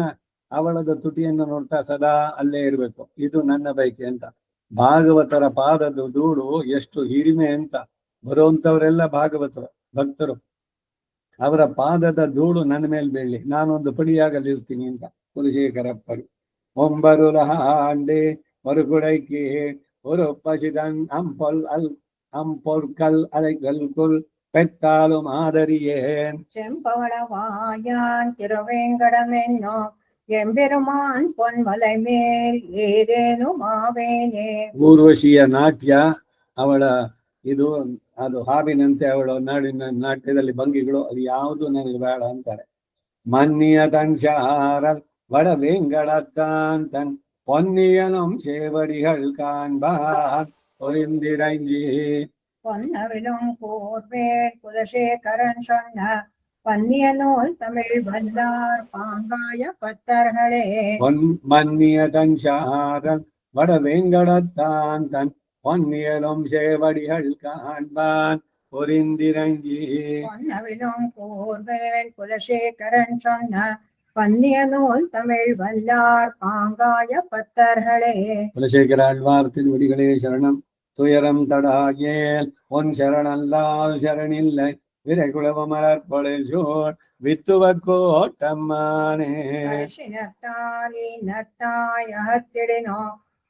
ಅವಳದ ತುಟಿಯನ್ನು ನೋಡ್ತಾ ಸದಾ ಅಲ್ಲೇ ಇರ್ಬೇಕು, ಇದು ನನ್ನ ಬಯಕೆ ಅಂತ. ಭಾಗವತರ ಪಾದದ ಧೂಳು ಎಷ್ಟು ಹಿರಿಮೆ ಅಂತ. ಬರುವಂತವರೆಲ್ಲ ಭಾಗವತರು ಭಕ್ತರು, ಅವರ ಪಾದದ ಧೂಳು ನನ್ನ ಮೇಲೆ ಬೀಳಲಿ, ನಾನೊಂದು ಪಡಿಯಾಗಲ್ಲಿರ್ತೀನಿ ಅಂತ ಕುಲಶೇಖರ ಪಡಿ. ஒம்பருல ஆண்டு ஒரு குடைக்கு ஒரு பசிதன் அம்பொற்கல் அலைகளுக்குள் பெற்றாலும் ஆதரியேன். செம்பவளவாயான் திருவேங்கடமென்னோ எம்பெருமான் பொன்மலை மேல் ஏதேனும் ಆವೇನೆ. ಊರ್ವಶಿಯ ನಾಟ್ಯ, ಅವಳ ಇದು ಅದು ಹಾವಿನಂತೆ ಅವಳ ನಾಡಿನ ನಾಟ್ಯದಲ್ಲಿ ಭಂಗಿಗಳು, ಅದು ಯಾವುದು ನನಗೆ ಬೇಡ ಅಂತಾರೆ. மன்னிய தன் சாரல் வட வேங்கடத்தான் தன் பொன்னியனும் சேவடிகள் காண்பான் பொரிந்திரைஞ்சி. பொன்னவிலும் கூர்வேல் குலசேகரன் சொன்ன பன்னிய நூல் தமிழ் வல்லார் பாங்காய பத்தர்களே. மன்னிய தன் சாரல் வட வேங்கடத்தான் தன் பொன்னியலும் சேவடிகள் காண்பான் பொரிந்திரைஞ்சி. பொன்னவிலும் கூர்வேல் குலசேகரன் சொன்ன பன்னிய நூல் தமிழ் வல்லார் பாங்காய பத்தர்களே. குலசேகர ஆழ்வார் திருவடிகளே சரணம். துயரம் தடாயேல் பொன் சரணல்லால் சரணில்லை விரைகுளவ மலர்பொழில் சோழ் வித்துவ கோட்டம்மானே. நத்தாய் அகத்திடினோ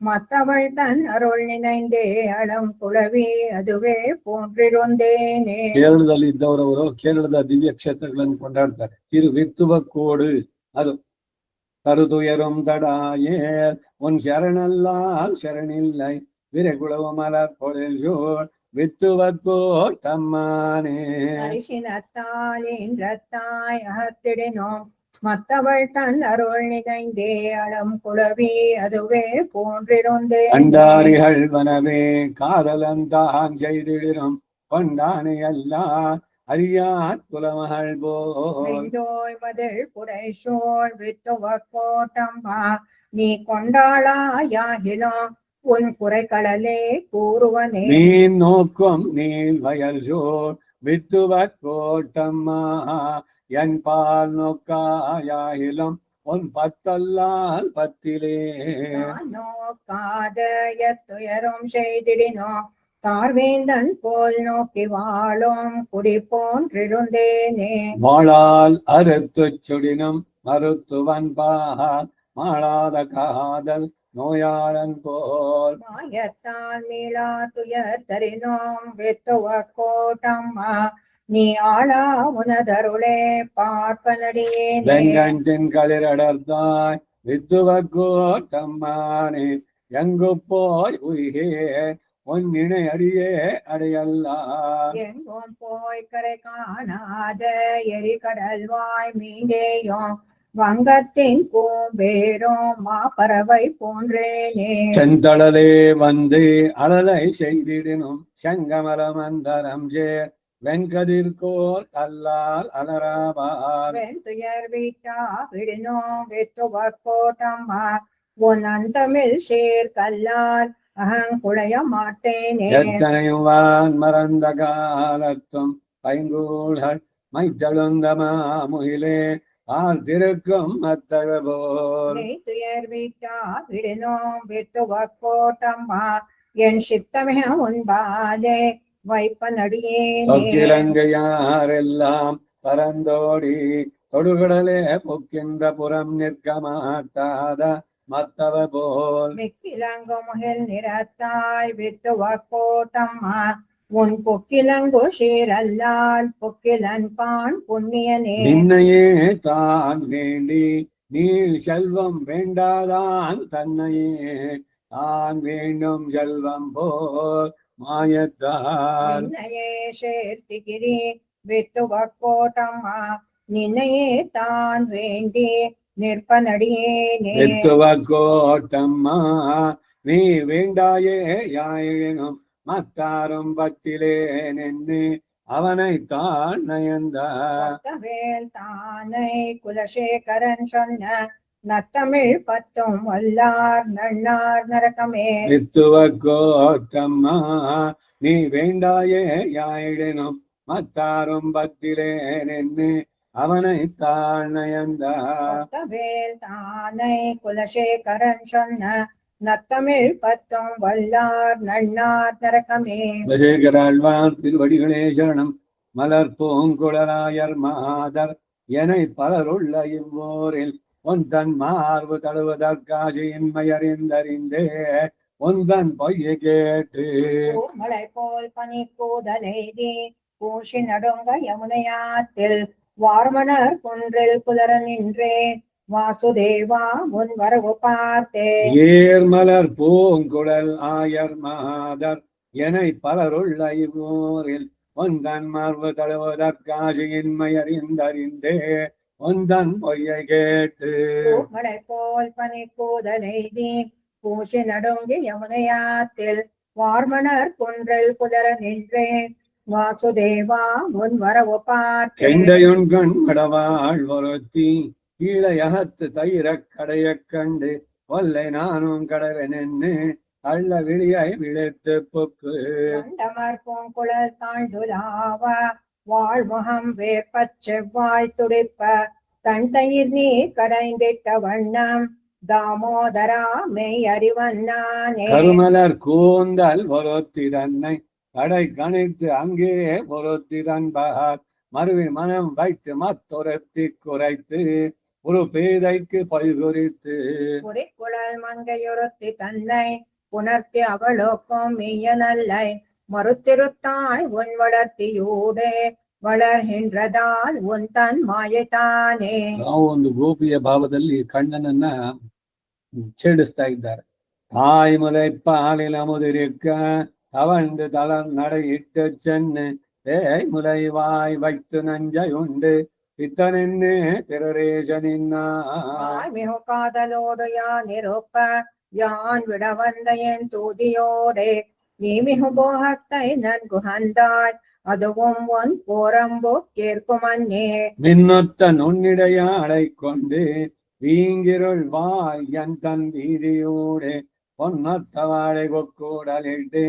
மத்தவள் தன் அருள் நினைந்தே அளம் குளவி அதுவே போன்றிருந்தேனே. ಕೇರಳದಲ್ಲಿ ಇದ್ದವರವರು ಕೇರಳದ ದಿವ್ಯ ಕ್ಷೇತ್ರಗಳನ್ನು ಕೊಂಡಾಡ್ತಾರೆ. ತಿರುವಿತ್ತುವ ಕೋಡು ಅದು. கருதுயரும் தடாயே உன் சரணல்லால் சரணில்லை விரைகுளவு மலர் பொழில் சோழ் வித்துவ கோட்டம்மானே. அரிசினத்தாய் அகத்திடினோ மத்தவள் தன் அருள் நினைந்தே அளம் குளவி அதுவே போன்றிருந்தே. அண்டாரிகள் வனவே காதலந்தான் செய்திடும் கொண்டானை எல்லாம் அறியார் குலமகள் போய் மதில் புடைசோள் வித்துவ கோட்டம்பா நீ கொண்டாளாயாகிலும் உன் குறைகளலே கூறுவனே. நீ நோக்கும் நீல் வயல் சோழ் வித்துவ கோட்டம்மா என் பால் நோக்காயாகிலும் உன் பத்தல்லால் பத்திலே. நோக்காத எத்துயரும் செய்திடினோ தார்வேந்தன் கோல் நோக்கி வாழும் குடி போன்றிருந்தேனே. வாழால் அறுத்து சுடினும் மருத்துவன் பால் மாளாத காதல் நோயாளன் போல். மாயத்தால் மீளா துயர் தரினோம் வித்துவ கோட்டம்மா நீ ஆளா உனதருளே பார்ப்பனடியே. வெங்கண்டின் களிரடர்த்தாய் வித்துவ கோட்டம்மானே எங்கு போய் உயிரே உன் இணை அடியே அடையல்லா. எங்கும் போய் கரை காணாத எரிகடல்வாய் மீண்டேயும் வங்கத்தின் பூம்பேரும் மாப்பறவை போன்றேனே செந்தளலே வந்து அழலை செய்திடினும் செங்கமலம் அந்தரம் சேர் வெண்கதிர்கோல் அல்லால் அலராபார் வெண்துயர் வீட்டா விடினோம் வெத்துவக்கோட்டம்மா உன் அந்தமில் சேர் கல்லால் அகங்குழைய மாட்டேனே எத்தனையும் வான் மறந்த காலத்தும் பைங்கூழ்கள் மைத்தழுந்த மாமுகிலே ஆர்த்திருக்கும் அத்தக போல் மெய்துயர் வீட்டா விடினோம் வெத்துவக்கோட்டம்மா என் சித்தமே உன்பாலே வைப்பனடியேனே தொக்கிலங்கையாரெல்லாம் பரந்தோடி தொடுகடலே பொக்கின்ற புறம் நிற்க மாட்டாத மத்தவ போல் மிக்கிலங்கு முகில் நிறத்தாய் வித்துவக்கோட்டம்மா உன் பொக்கிலங்கு சீரல்லால் பொக்கிலன் கான் புண்ணியனே நின்னையே தான் வேண்டி நீள் செல்வம் வேண்டாதான் தன்னையே தான் வேண்டும் செல்வம் போல் மாயத்தால் நின்னையே சேர்த்திகிரி வித்துவக்கோட்டம்மா நின்னையே தான் வேண்டி நிற்பனடியேனே எத்துவ கோட்டம்மா நீ வேண்டாயே யாயினும் மத்தாரும் பத்திலே நின்று அவனை தான் நயந்தார் வேல் தானை குலசேகரன் சொன்ன நத்தமிழ் பத்தும் வல்லார் நன்னார் நரகமே எத்துவ கோட்டம்மா நீ வேண்டாயே யாயினும் மத்தாரும் பத்திலே நின்று அவனை தான் நயந்தார் வேல் தானை குலசேகரன் சொன்ன நத்தமிழ் பத்தும் வல்லார் நன்னார் நரகமே வசேகராழ்வார் திருவடிகளே சரணம் மலர் பூங்குழலாயர் மாதர் என பலருள்ள இவ்வூரில் ஒன்றன் மார்பு தழுவதற்காசியின்மையறிந்தறிந்தே ஒன்றன் பொய்யை கேட்டு மலை போல் பனி கூதலைதி பூசி நடுங்க யமுனையாத்தில் வார்மணர் குன்றில் புலர நின்றேன் வாசுதேவா உன் வரவு பார்த்தேன் ஏர்மலர் பூங்குழல் ஆயர் மாதர் என பலருள்ள இவ்வூரில் ஒன்றன் மார்பு தழுவதற்காசியின்மையறிந்தறிந்தே ஒன்றன் பொய்யை கேட்டு மலை போல் பனி கூதலைதி பூசி நடுங்கி யமுனையாத்தில் வார்மணர் குன்றில் புலர நின்றேன் வாசுதேவா உன் வரவு பார்த்தேன் கெண்டையுன் கண் கடவாள் ஒருத்தி கீழையகத்து தயிரக் கடையக் கண்டு கொல்லை நானும் கடவெனென்னு அள்ள விழியை விழித்து புக்கு கண்டமர் பூங்குழல் தாழ்ந்துலாவ வாழ்முகம் வேப்பச் செவ்வாய் துடிப்ப தன் தயிர் நீ கடைந்திட்ட வண்ணம் தாமோதரா மெய் அறிவன்னானே கருமலர் கூந்தல் பொருத்தி தன்னை கடை கணித்து அங்கே பொருத்தி தன்பார் மறுவி மனம் வைத்து மத்தொருத்தி குறைத்து ஒரு பேதைக்கு பல்குறித்து குறிக்குழல் மங்கையொருத்தி தன்னை புணர்த்தி அவளுக்கும் மெய்யனல்லை மறுத்திருத்தாய் உன் வளர்த்தியூடே வளர்கின்றதால் உன் ತನ್ ಮಾಯತಾನೆ. ನಾವು ಒಂದು ಗೋಪಿಯ ಭಾವದಲ್ಲಿ ಕಣ್ಣನನ್ನ ಛೇಡಿಸ್ತಾ ಇದ್ದಾರೆ. தாய் முலை பாலில் அமுதிருக்க தவழ்ந்து தளம் நடையிட்டு சென்னு தேய் முலை வாய் வைத்து நஞ்சை உண்டு பித்தனென்னே பிறரேச நின்னாய். மிகு காதலோடு யான் இருப்ப யான் விட வந்த என் தூதியோடே நீ மிகு போகத்தை நன்கு ஹந்தாய் அதுவும் உன் போரம்போ கேட்கும் அன்னே. மின்னொத்த நுண்ணிடையாளை கொண்டு வீங்கிருள் வாய் என் தன் வீதியோடு பொன்னொத்த வாழை கொக்கூடலிட்டு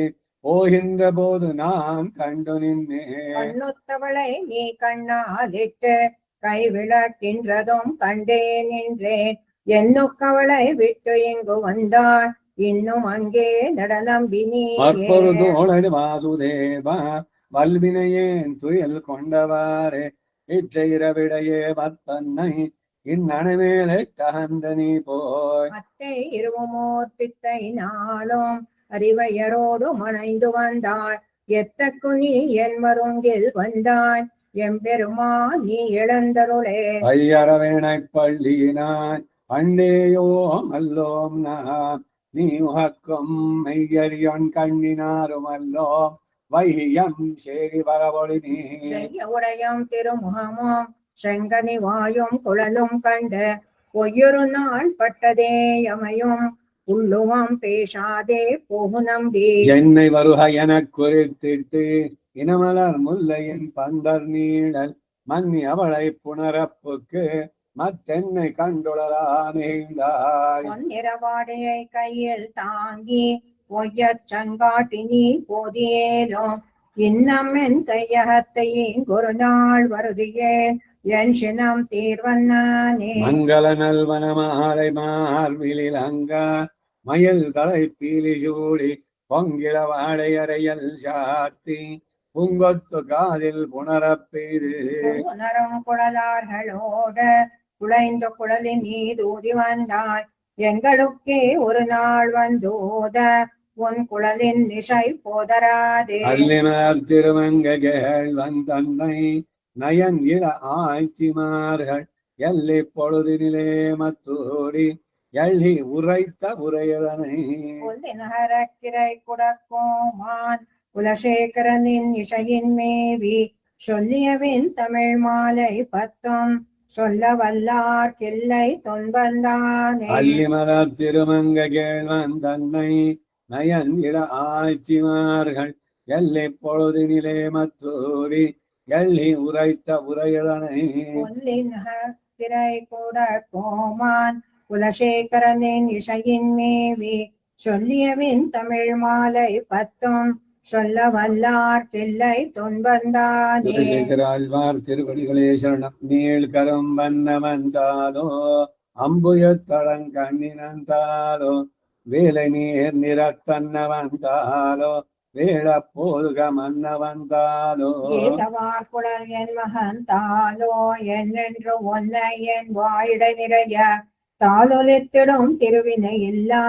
போகின்ற போது நான் கண்டு நின்னே. கண்ணொத்தவளை நீ கண்ணாலிட்டு கை விளக்கின்றதும் கண்டே நின்றேன். என்னொக்கவளை விட்டு இங்கு வந்தாள் இன்னும் அங்கே நடனம்பினி. அப்பொழுதோடு வாசுதேவா வல்வினையேன் துயல் கொண்டவாறே இச்சைரவிடையே பத்தன்னை இந்நனமேலை தகந்த நீ போய். அத்தை இருவமோர் பித்தை நாளும் அறிவையரோடு மணைந்து வந்தாய் எத்தக்கு நீ என் மருங்கில் வந்தாய் எம்பெருமா நீ இழந்தருளே. ஐயரவேணை பள்ளியினாய் அண்டேயோ அல்லோம் நாம் நீ உகக்கும் மெய்யறியொன் கண்ணினாரும் அல்லோம் வையம் சேரி வரவொளி நீ. உடையம் திருமுகமும் செங்கனி வாயும் குழலும் கண்டு பொய்யொரு நாள் பட்டதே யமையும் உள்ளுவம் பேசாதே போகு நம்பி. என்னை வருக எனக் குறித்திட்டு இனமலர் முல்லையின் பந்தர் நீழல் மன்னி அவளை புனரப்புக்கு மத்தென்னை கண்டுளரானேந்தாய். பொன்னிறவாடையை கையில் தாங்கி பொய்யச் சங்காட்டி நீ போதியேலும் இன்னம் என் கையகத்தையின் ஒரு நாள் வருதியேன் என் சினம் தீர்வன்னானே. மங்கள நல்வன மாலை மார்பிலில் அங்கா மயில் தலை பீலி சூடி பொங்கிட வாடையறையல் சாத்தி பூங்கொத்து காதில் புனரப்பெய்து. புனரும் குழலார்களோடு குழைந்த குழலின் நீதூதி வந்தாய் எங்களுக்கே ஒரு நாள் வந்தோத உன் குழலின் நிசை போதராதே. அல்லிமலர் திருமங்கைகள் வந்தன்னை நயன் இள ஆய்ச்சிமார்கள் எல்லை பொழுதினிலே மத்தோடி எள்ளி உரைத்த உரையதனை. கொல்லி நகரக்கிரை குடக்கோமான் குலசேகரனின் இசையின் மேவி சொல்லியவின் தமிழ் மாலை பத்தும் சொல்ல வல்லார் கிள்ளை தொன்பந்தானே. அல்லிமலர் திருமங்கைகள் வந்தன்னை நயன் இள ஆய்ச்சிமார்கள் எல்லை பொழுதினிலே மத்தோடி எள்ளி உரைத்த உரையதனை. கொல்லி நகரக்கிரை குடக்கோமான் குலசேகரனின் இசையின் மேவி சொல்லியவின் தமிழ் மாலை பத்தும் சொல்ல வல்லார் கிள்ளை தொன்பந்தானே. குலசேகர ஆழ்வார் திருவடிகளே சரணம். நீள் கரும் வண்ணமந்தாலோ அம்புயத்தடங் கண்ணினந்தாலோ வேலை நீர் நிறத்தன்னவந்தாலோ வேள போதுக மன்னவந்தாலோ. ஏதவார் குழல் என் மகன் தாலோ என்னென்று ஒன்னை என் வாயிடை நிறைய தாளொலித்திடும் திருவினை இல்லா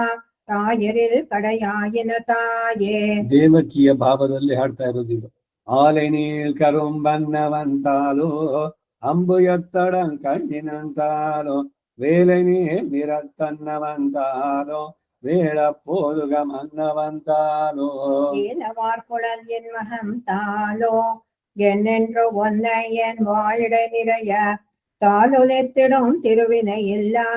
ತಾಯರಿಲ್ ಕಡೆಯಾಯಿನ ತಾಯೇ. ದೇವಕಿಯ ಭಾವದಲ್ಲಿ ಹಾಡ್ತಾ ಇರೋದು ಇದು. ಆಲೆ ನೀಳ್ ಕರುಂಬನ್ನವಂತಾಲೋ ಅಂಬು ಎತ್ತಡ ಕಣ್ಣಿನಂತಾಲೋ ವೇಲೆ ನೀರ್ ನಿರತ್ತನ್ನವಂತಾಲೋ வேள போதுக மன்னவந்தாலோ. ஏலவார் குழல் என் மகம் தாலோ என்னென்று ஒன்னை என் வாழிடை நிறைய தாளொலித்திடும் திருவினை இல்லா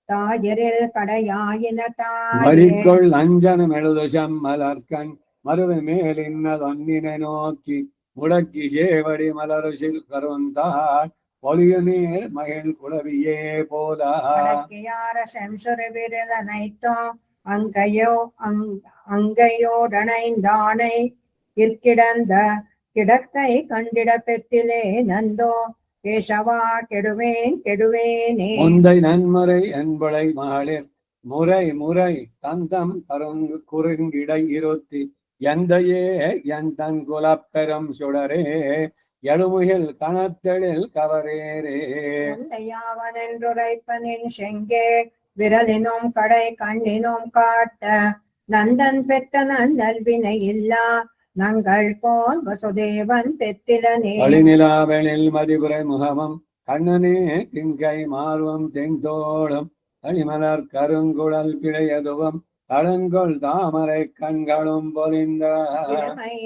தாயரில் கடையாயின தாயே. மடிக்குள் அஞ்சனம் எழுது செம்மலர்கண் மறுவை மேலின்னதொன்னினை நோக்கி முடக்கி சேவடி மலருசில் கருந்தாள் பொலியு நீர் மகிழ் குளவியே போலா. அடக்கியார செம்சுரு விரலனைத்தோ அங்கையோடனைந்தானை இற்கிடந்த கிடக்கை கண்டிட பெத்திலே நந்தோ கேசவா கெடுவேன் கெடுவேனே. முந்தை நன்முறை என்பளை மாளிர் முறை முறை தந்தம் கருங்கு குறுங்கிடை இருத்தி எந்தையே என் தன் குலப்பெரும் சுடரே எழுமுகில் கணத்தெழில் கவரேரே. முந்தையாவனென்றுரைப்பனின் செங்கே விரலினும் கடை கண்ணினும் காட்ட நந்தன் பெத்த நல்வினை இல்லா நங்கள் கோன் வசுதேவன் பெத்திலனே. அழிநிலாவெளில் மதிபுரை முகமும் கண்ணனே திங்கை மார்வம் தென்தோடும் அழிமலர் கருங்குழல் பிழையதுவம் தளங்கொள் தாமரை கண்களும் பொலிந்த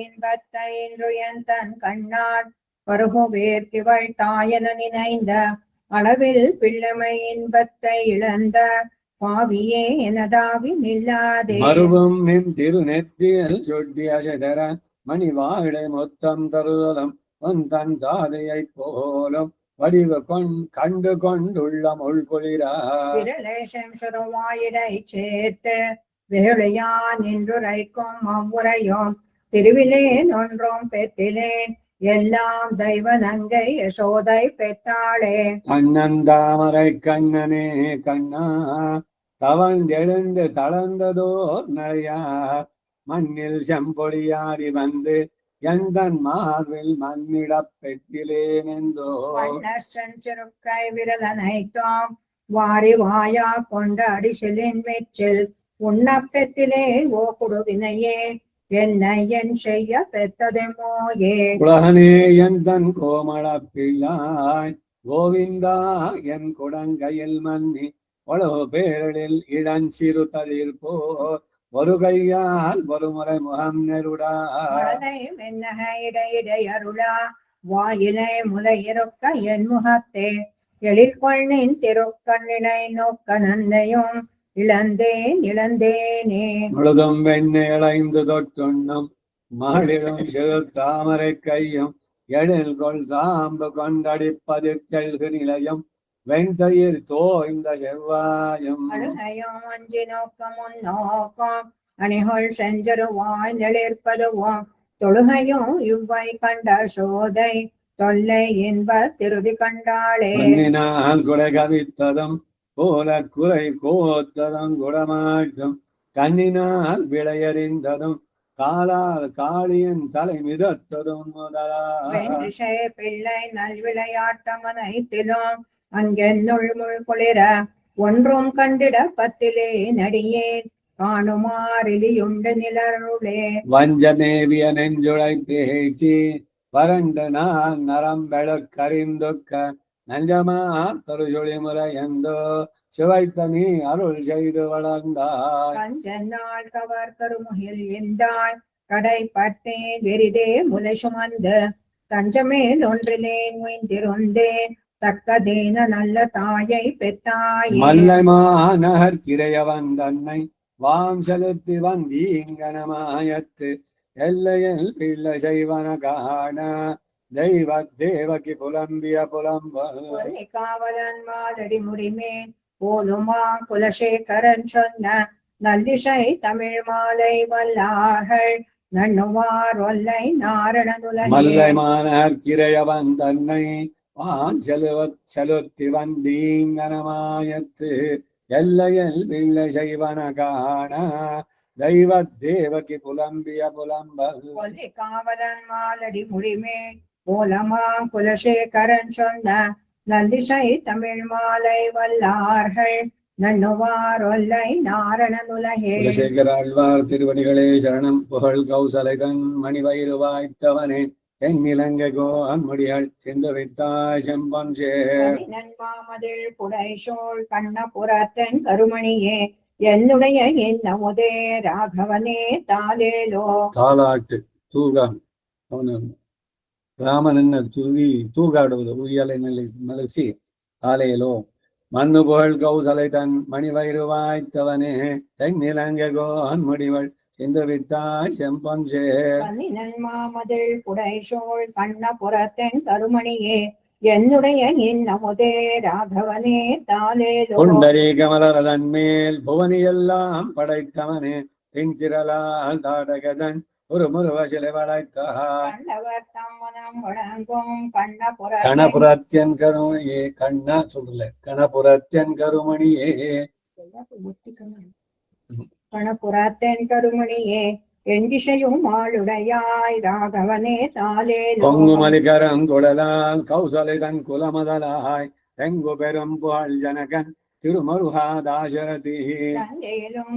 இன்பத்தை இன்று என் தன் கண்ணால் பருகுவேர் திவள் தாயன நினைந்த அளவில் பிள்ளைமை இன்பத்தை இழந்த பாவியே எனதாவி நில்லாதே. மறுவும் நின் திருநெத்தியில் சுட்டி அசைதர மணி வாழை மொத்தம் தருதலும் உன் தன் தாதையை போலும் வடிவு கண்டு கொண்டுள்ள முள்குளிரா. விரலேசம் சுருவாயிடை சேர்த்து வேளையான் என்றுரைக்கும் அவ்வுரையும் திருவிலேன் ஒன்றும் பெற்றிலேன் எல்லாம் தெய்வ நங்கை யசோதை பெத்தாளே. கண்ணன் தாமரை கண்ணனே கண்ணா தவந்தெழுந்து தளர்ந்ததோர் நடையா மண்ணில் செம்பொழியாரி வந்து எந்தன் மார்பில் மண்ணிடப் பெற்றிலேனெந்தோ. செஞ்சுருக்கை விரலனைத்தோம் வாரி வாயா கொண்ட அடிசிலின் வெச்சில் உண்ணப்பெத்திலேன் ஓ குடுவினையே என்னை என் செய்ய பெத்ததெமோயே. உலகனே என் தன் கோமள பிள்ளாய் கோவிந்தா என் குடங்கையில் மன்னி உலகு பேரலில் இளஞ்சிறு தளிர் போர் ஒரு கையால் ஒரு முறை முகம் நெருடா. மழலை மென்னக இடையிடை அருளா வாயிலை முலையிருக்க என் முகத்தே எழில்கொள்ளின் திருக்கண்ணினை நோக்க நந்தையும் இழந்தேன் இழந்தேனே. முழுதும் வெண்ணை அடைந்து தொட்டுண்ணும் மாளிரும் சிறு தாமரை கையும் எழில் கொள் சாம்பு கொண்டடிப்பது கெல்கு நிலையம் வெண்தயிர் தோய்ந்த செவ்வாயும் அழுகையும் அஞ்சி நோக்க முன்னோக்கம் அணிகள் செஞ்சருவாய் நெளிர்ப்பதுவும் தொழுகையும் இவ்வை கண்ட சோதை தொல்லை இன்ப திருதி கண்டாளே. மண்ணினால் குறை கவித்ததும் போல குறை கோத்ததும் குடமாட்டும் கண்ணினால் விளையறிந்ததும் காலால் காளியின் தலை மிதத்ததும் வெண்ரிஷை பிள்ளை நல்விளையாட்டமனைத்திலும் அங்கென்னுள் முள் குளிர ஒன்றும் கண்டிட பத்திலே நடியேன் காணுமாறிலியுண்டு நிலருளே. வஞ்சமேவிய நெஞ்சுளை பேச்சு வறண்டு நான் நரம்பெழுக்கறிந்துக்க நஞ்சமா கருஜொளி முறையந்தோ சிவைத்த நீ அருள் செய்து வளர்ந்தாய். கஞ்சநாள் கவர் கருமுகில் எந்தாய் கடைப்பட்டேன் வெறிதே முலை சுமந்து தஞ்சமேல் ஒன்றிலேன் முயந்திருந்தேன் தக்கதேன நல்ல தாயை பெத்தாயே. மல்லைமா நகர் கிரைய வந்தன்னை வாம் செலுத்தி வந்தீங்கனமாயத்து எல்லையில் பிள்ளை செய்வன காண தெய்வ தேவகி புலம்பிய புலம்பல் காவலன் மாலடி முடிமேன் போலுமா குலசேகரன் சொன்ன நல்லிசை தமிழ் மாலை வல்லார்கள் நண்ணுவார் ஒல்லை நாரணனுலகே. மல்லைமானர் கிரைய வந்தன்னை வான் செலுத்தி வந்தீங்கனமாயத்து எல்லையில் பிள்ளை செய்வன காண தெய்வ தேவகி புலம்பிய புலம்பல் காவலன் மாலடி முடிமேன் போலமா குலசேகரன் சொன்ன நல்லிசை தமிழ் மாலை வல்லார்கள் நண்ணுவார் ஒல்லை நாரணனுலகே. குலசேகர ஆழ்வார் திருவடிகளே சரணம். புகழ் கௌசலைகன் மணிவயிறு வாய்த்தவனே தென்னிலங்கோ அன்முடியாள் சென்று வைத்தாய் செம்பன் சேர் மாமதில் புடைசோள் கண்ணபுரத்தன் கருமணியே என்னுடைய என்னமுதே ராகவனே தாலேலோ. தாலாட்டு தூகா அவனு ராமன் என்ன தூகாடுவது உயலை மலர்ச்சி தாலேலோ. மண்ணு புகழ் கௌசலை தன் மணிவயிறு வாய்த்தவனே தென்னிலங்கோ அன்முடிவள் இந்த வித்தாய் செம்பன் சேர் மாமதில் புடைசோள் கண்ணபுரத்தன் கருமணியே என்னுடைய இன்னமுதே ராகவனே தாலேலோ. புண்டரி கமலரதன் மேல் புவனி எல்லாம் படைத்தவனே தென்திரளால் தாடகதன் ஒரு முருவ சிலை படைத்தார். கணபுரத்தியன் கருமணியே கண்ணா சொல்லல கணபுரத்தியன் கருமணியே கணபுரத்தன் கருமணியே என் திசையும் ஆளுடையாய் ராகவனே தாலேலோ. பொங்குமலிகரம் குழலால் கௌசலிதன் குலமதலாய் எங்கு பெரும் புகழ் ஜனகன் திருமருகாதாசரதி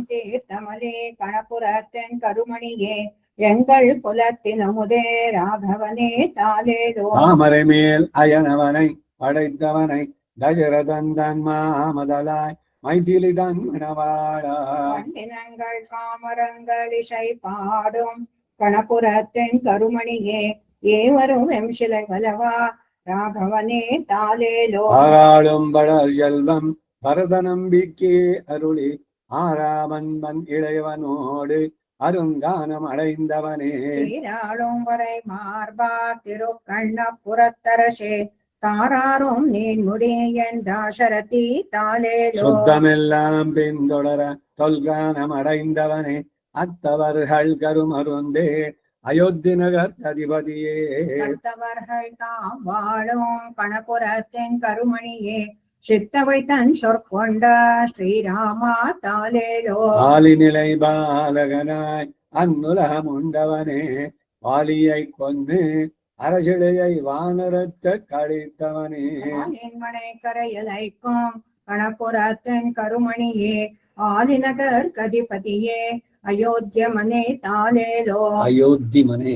தீர்த்தமலே கணபுரத்தன் கருமணியே எங்கள் குலத்தின் அமுதே ராகவனே தாலேலோ. தாமரை மேல் அயனவனை படைத்தவனை தசரதன் மாமதலாய் மைதிலிதன் மணவாழங்கள் காமரங்கள் இசை பாடும் கணபுரத்தின் கருமணியே ஏவரும் எம்சிலை வலவா ராகவனே தாலேலோ. ஆராளும் படர் செல்வம் பரதநம்பிக்கே அருளி ஆராவன்பன் இளையவனோடு அருங்கானம் அடைந்தவனே ஸ்ரீராளும் வரை மார்பா திருக்கண்ணபுரத்தரசே தாராரும் நீன் முடியன் தாசரதி தாலேலோ. சுத்தமெல்லாம் பின்தொடர தொல்கானம் அடைந்தவனே அத்தவர்கள் கருமருந்தே அயோத்தி நகர் அதிபதியே. அத்தவர்கள் தாம் வாழும் கணபுரத்தின் கருமணியே சித்தவை தன் சொற்கொண்ட ஸ்ரீராமா தாலேலோ. ஆலிநிலை பாலகனாய் அந்நுலகம் உண்டவனே வாலியை கொண்டு அரசிடையை வானரத்த கழித்தவனே மனை கரையலைக்கும் கணபுரத்தின் கருமணியே ஆலிநகர் கதிபதியே அயோத்திய மனே தாலேலோ. அயோத்தி மனே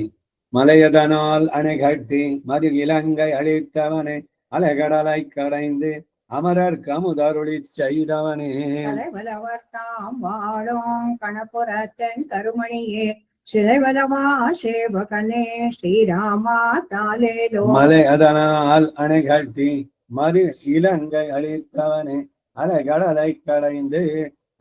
மலையதனால் அணை கட்டி மதில் இலங்கை அழித்தவனே அலைகடலை கடைந்து அமரர் கமுதருளி செய்தவனே தலைவலவர் தாம் வாழும் கணபுரத்தின் கருமணியே சிலைவலவா சேவகனே ஸ்ரீராமா தாலேலோ. மலை அதனால் அணை கட்டி மறு இலங்கை அழித்தவனே அலைகடலை கடைந்து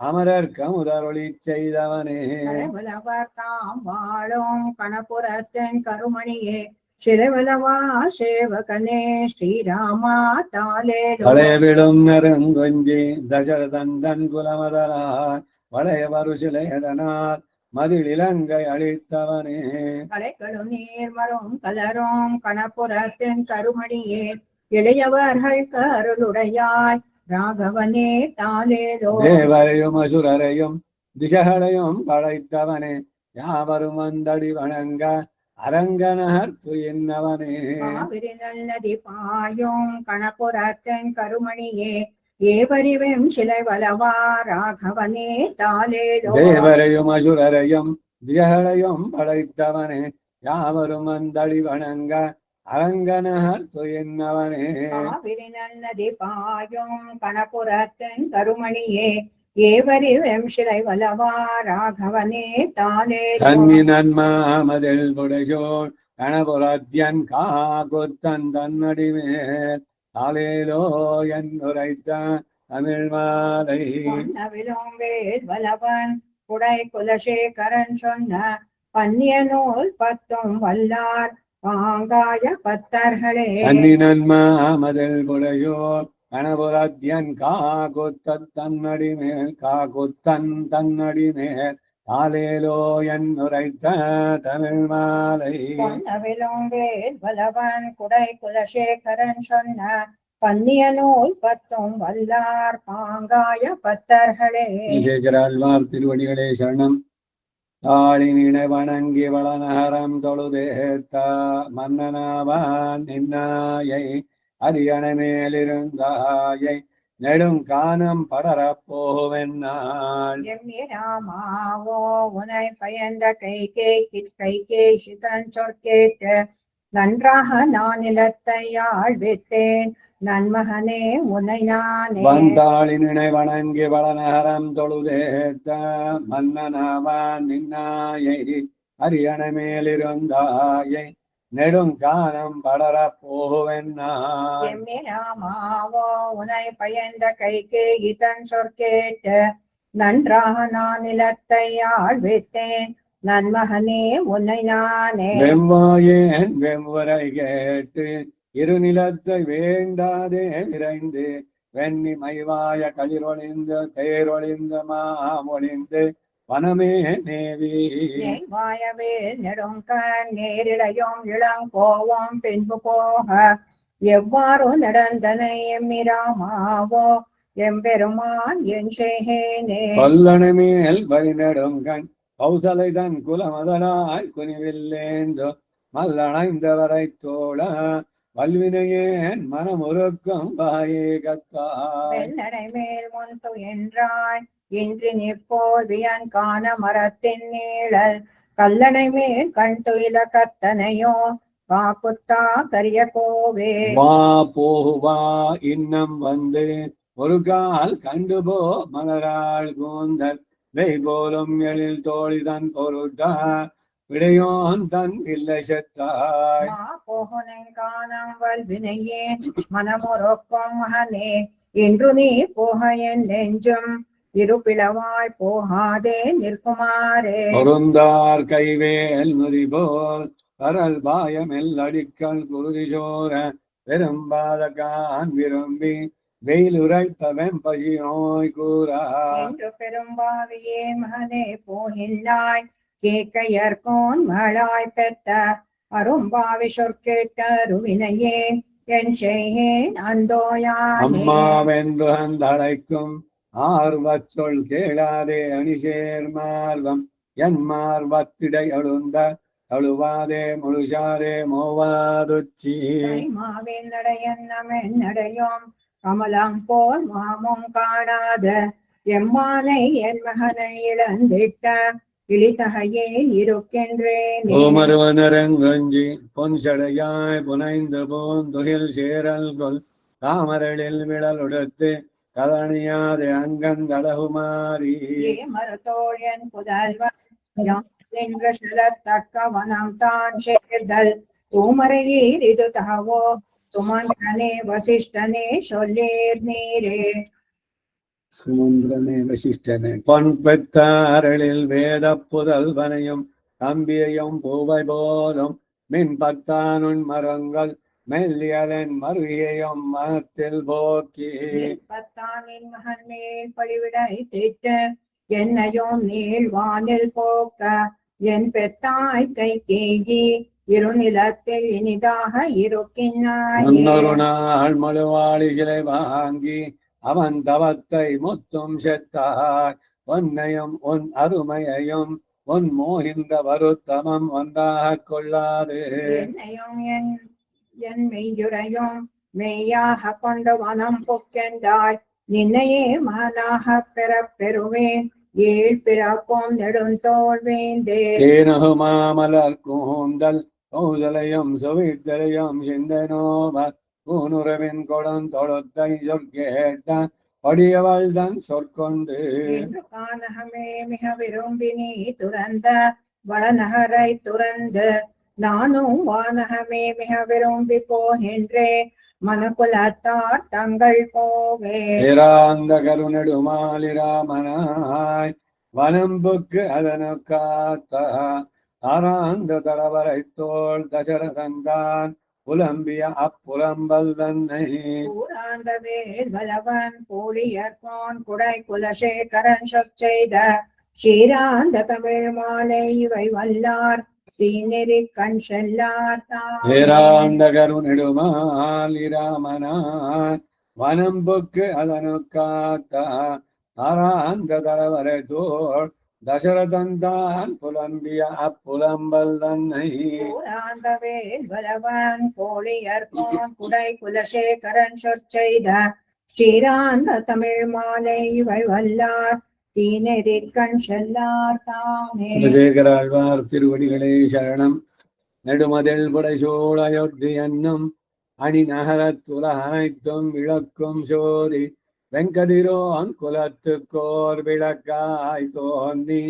அமரர் கமுதரொளி செய்தவனே. கலைவலவர் தாம் வாழும் கணபுரத்தின் கருமணியே சிலைவலவா சேவகனே ஸ்ரீராமா தாலேலோ. பழையவிடும் நெருங்கொஞ்சி தசரதந்தன் குலமதலார் பழைய வருசிலையதனால் மதில் இலங்கை அழித்தவனே. கலைகளும் நீர்மரும் கலரும் கணபுரத்தின் கருமணியே இளையவர்கள் கருளுடையாய் ராகவனே தாலேலோ. தேவரையும் அசுரரையும் திசைகளையும் படைத்தவனே யாவரும் வந்தடி வணங்க அரங்கனகர்க்கு என்னவனே. காவிரி நல்லதி பாயும் கணபுரத்தின் கருமணியே ஏவரிவெம் சிலை வலவா ராகவனே தாலேலோ. தேவரையும் அசுரரையும் திசைகளையும் படைத்தவனே யாவரும் வந்தடி வணங்க அரங்கனகர்க்கு என்னவனே. காவிரி நல்லதி பாயும் கணபுரத்தின் கருமணியே ஏவரிவெம் சிலை வலவா ராகவனே தாலேலோ. தன்னி நன்மாமதில் புடைசோள் கணபுரத்தியன் காகுத்தன் தன்னடிமேல் தாலேலோ என்னுரைத்த தமிழ் மாலை. பொன்னவிலும் வேல்வலவன் குடை குலசேகரன் சொன்ன பன்னிய நூல் பத்தும் வல்லார் பாங்காய பத்தர்களே. தன்னி நன்மாமதில் புடைசோள் கணபுரத்தியன் காகுத்தன் தன்னடிமேல் தாலேலோ என்னுரைத்த தமிழ் மாலை. பொன்னவிலும் வேல்வலவன் குடை குலசேகரன் சொன்ன பன்னிய நூல் பத்தும் வல்லார் பாங்காய பத்தர்களே. சேகராழ்வார் திருவடிகளே சரணம். தாளினினை வணங்கி வளநகரம் தொழுதேத்த மன்னனாவான் நின்னாயை அரியணை மேலிருந்தாயை நெடும் கானம் படரப் போவென்னாள். எம்மிராமாவோ உனை பயந்த கைகே சிதன் சொற்கேட்டு நன்றாக நான் நிலத்தை ஆழ்வித்தேன் நன்மகனே உனை நானே. வந்தாளினை வணங்கி வளநகரம் தொழுதேத்த மன்னனாவான் நின்னாயை அரியணை மேலிருந்தாயை நெடும் கானம் படரப் போவென்னாள். எம்மிராமாவோ உனை பயந்த கைகே இதன் சொற்கேட்டு நன்றாக நான் நிலத்தை ஆழ்வித்தேன் நன்மகனே உன்னை நானே. வெவ்வாயேன் வெவ்வரை கேட்டு இருநிலத்தை வேண்டாதே விரைந்து வெண்ணி மைவாய களிரொளிந்து தேரொளிந்து மாமொழிந்து வனமே நேவி. வாயவேல் நெடுங்கண் நேரிடையும் இளங்கோவம் பின்பு போக எவ்வாறு நடந்தனை எம்மிராமாவோ எம்பெருமான் என் செய்கேனே. கொல்லணை மேல் வழி நெடுங்கண் கௌசலை தன் குலமதலாய் குனிவில்லேந்தோ மல்லணைந்தவரை தோழ வல்வினையேன் மனமுருக்கம் வாயே கத்தாய். வெள்ளடை மேல் முன்து என்றாய் இன்று நிப்போர் வியன் காண மரத்தின் நீழல் கல்லணை மேல் கண் துயில கத்தனையோ காக்குத்தா கரிய கோவே. வா போவா இன்னம் வந்து ஒரு கால் கண்டுபோ மலராள் கூந்தல் வெய் போலும் எழில் தோழிதன் பொருட்டா விடையோன் தன் இல்லை செத்தாய். மா போகுனன் காணம் வல்வினையே மனமுறக்கும் மகனே இன்று நீ போக என் நெஞ்சும் இருப்பிளவாய் போகாதே நிற்குமாறே. பொருந்தார் கைவேல் முதிபோல் பரல் பாயமெல் அடிக்கல் குருதி சோர பெரும்பாதகான் விரும்பி வெயில் உரைப்ப வெம்பசி நோய் கூறா. என்று பெரும்பாவியே மகனே போகின்றாய் கேட்கையர்கோன் மழாய் பெத்த அரும்பாவி சொற்கேட்ட அருவினையே என் செய்கேன் அந்தோயானே. அம்மாவென்று அந்தழைக்கும் ஆர்வச் சொல் கேளாதே அணிசேர் மார்வம் என் மார்வத்திடை அழுந்த அழுவாதே முழுசாதே மோவாதுச்சி. மாவின் நடையன்னம் என்னடையும் கமலம் போல் மாமும் காணாத எம்மானை என் மகனை இழந்திட்ட இழிதகையே இருக்கின்றேனே. ஓமருவனரங்கஞ்சி பொன் சடையாய் புனைந்து போந்துகில் சேரல் கொல் தாமரலில் விழலுடுத்து கலனியாதே அங்கந்தடகுமாரி. மருத்தோழன் புதல்வன் நின்ற செலத்தக்க வனம் தான் சேர்தல் தூமரையீரிது தகவோ சுமந்திரனே வசிஷ்டனே சொல்லீர் நீரே. சுமந்திரனே வசிஷ்டனே பொன் பெத்தாரளில் வேத புதல்வனையும் தம்பியையும் பூவை போலும் மின் பத்தானுன் மரங்கள் மெல்லியலன் மருகையும் மனத்தில் போக்கி பத்தானின் மகன் மேல் பழிவிடை திட்டு என்னையும் நீழ்வானில் போக்க என் பெத்தாய் கை கேகி இருநிலத்தில் இனிதாக இருக்கின்றாயே. முன்னொரு நாள் மழுவாளி சிலை வாங்கி அவன் தவத்தை முத்தும் செத்தாய் உன்னையும் உன் அருமையையும் உன் மோகின்ற வருத்தமம் ஒன்றாக கொள்ளாது. என்னையும் என் மெய்யுரையும் மெய்யாக கொண்டு வனம் புக்கென்றாய் நின்னையே மகனாக பெறுவேன் ஏழ் பிறப்பும் நெடுந்தோள் வேந்தே. தேனகுமாமலர் கூந்தல் கௌசலையும் சுவித்தலையும் சிந்தனோம பூனுறவின் கொடன் தொழுத்தை சொற்கேட்டான் படியவள் தன் சொற்கொண்டு என்று கானகமே மிக விரும்பி நீ துறந்த வளநகரை துறந்து நானும் வானகமே மிக விரும்பி போகின்றே மனகுலத்தார் தங்கள் போவே. பேராந்த கருநெடுமாலிராமனாய் வனம்புக்கு அதனு காத்த ஆராந்த தடவரை தோல் தசரதந்தான் புலம்பிய அப்புலம்பல் தன்னை கூறாந்த வேல் வலவன் கூலியர்கோன் குடை குலசேகரன் சொற்செய்த ஸ்ரீராந்த தமிழ் மாலை இவை வல்லார் தீநெறி கண் செல்லார் பேராந்த கருநெடுமாலிராமனாய் வனம்புக்கு அதனு காத்த ஆராந்த தடவரை தோல் தசரதந்தான் புலம்பிய அப்புலம்பல் தன்னை கூறாந்த வேல் வலவன் கோழியர்கோன் குடை குலசேகரன் சொற்செய்த ஸ்ரீராந்த தமிழ் மாலை இவை வல்லார் தீநெறி கண் செல்லார் தாமே. குலசேகர ஆழ்வார் திருவடிகளே சரணம். நெடுமதில் புடைசூழ அயோத்தி என்னும் அணி நகரத்துல அனைத்தும் விளக்கும் சோதி வெங்கதிரோன் குலத்துக்கோர் விளக்காய் தோன்றி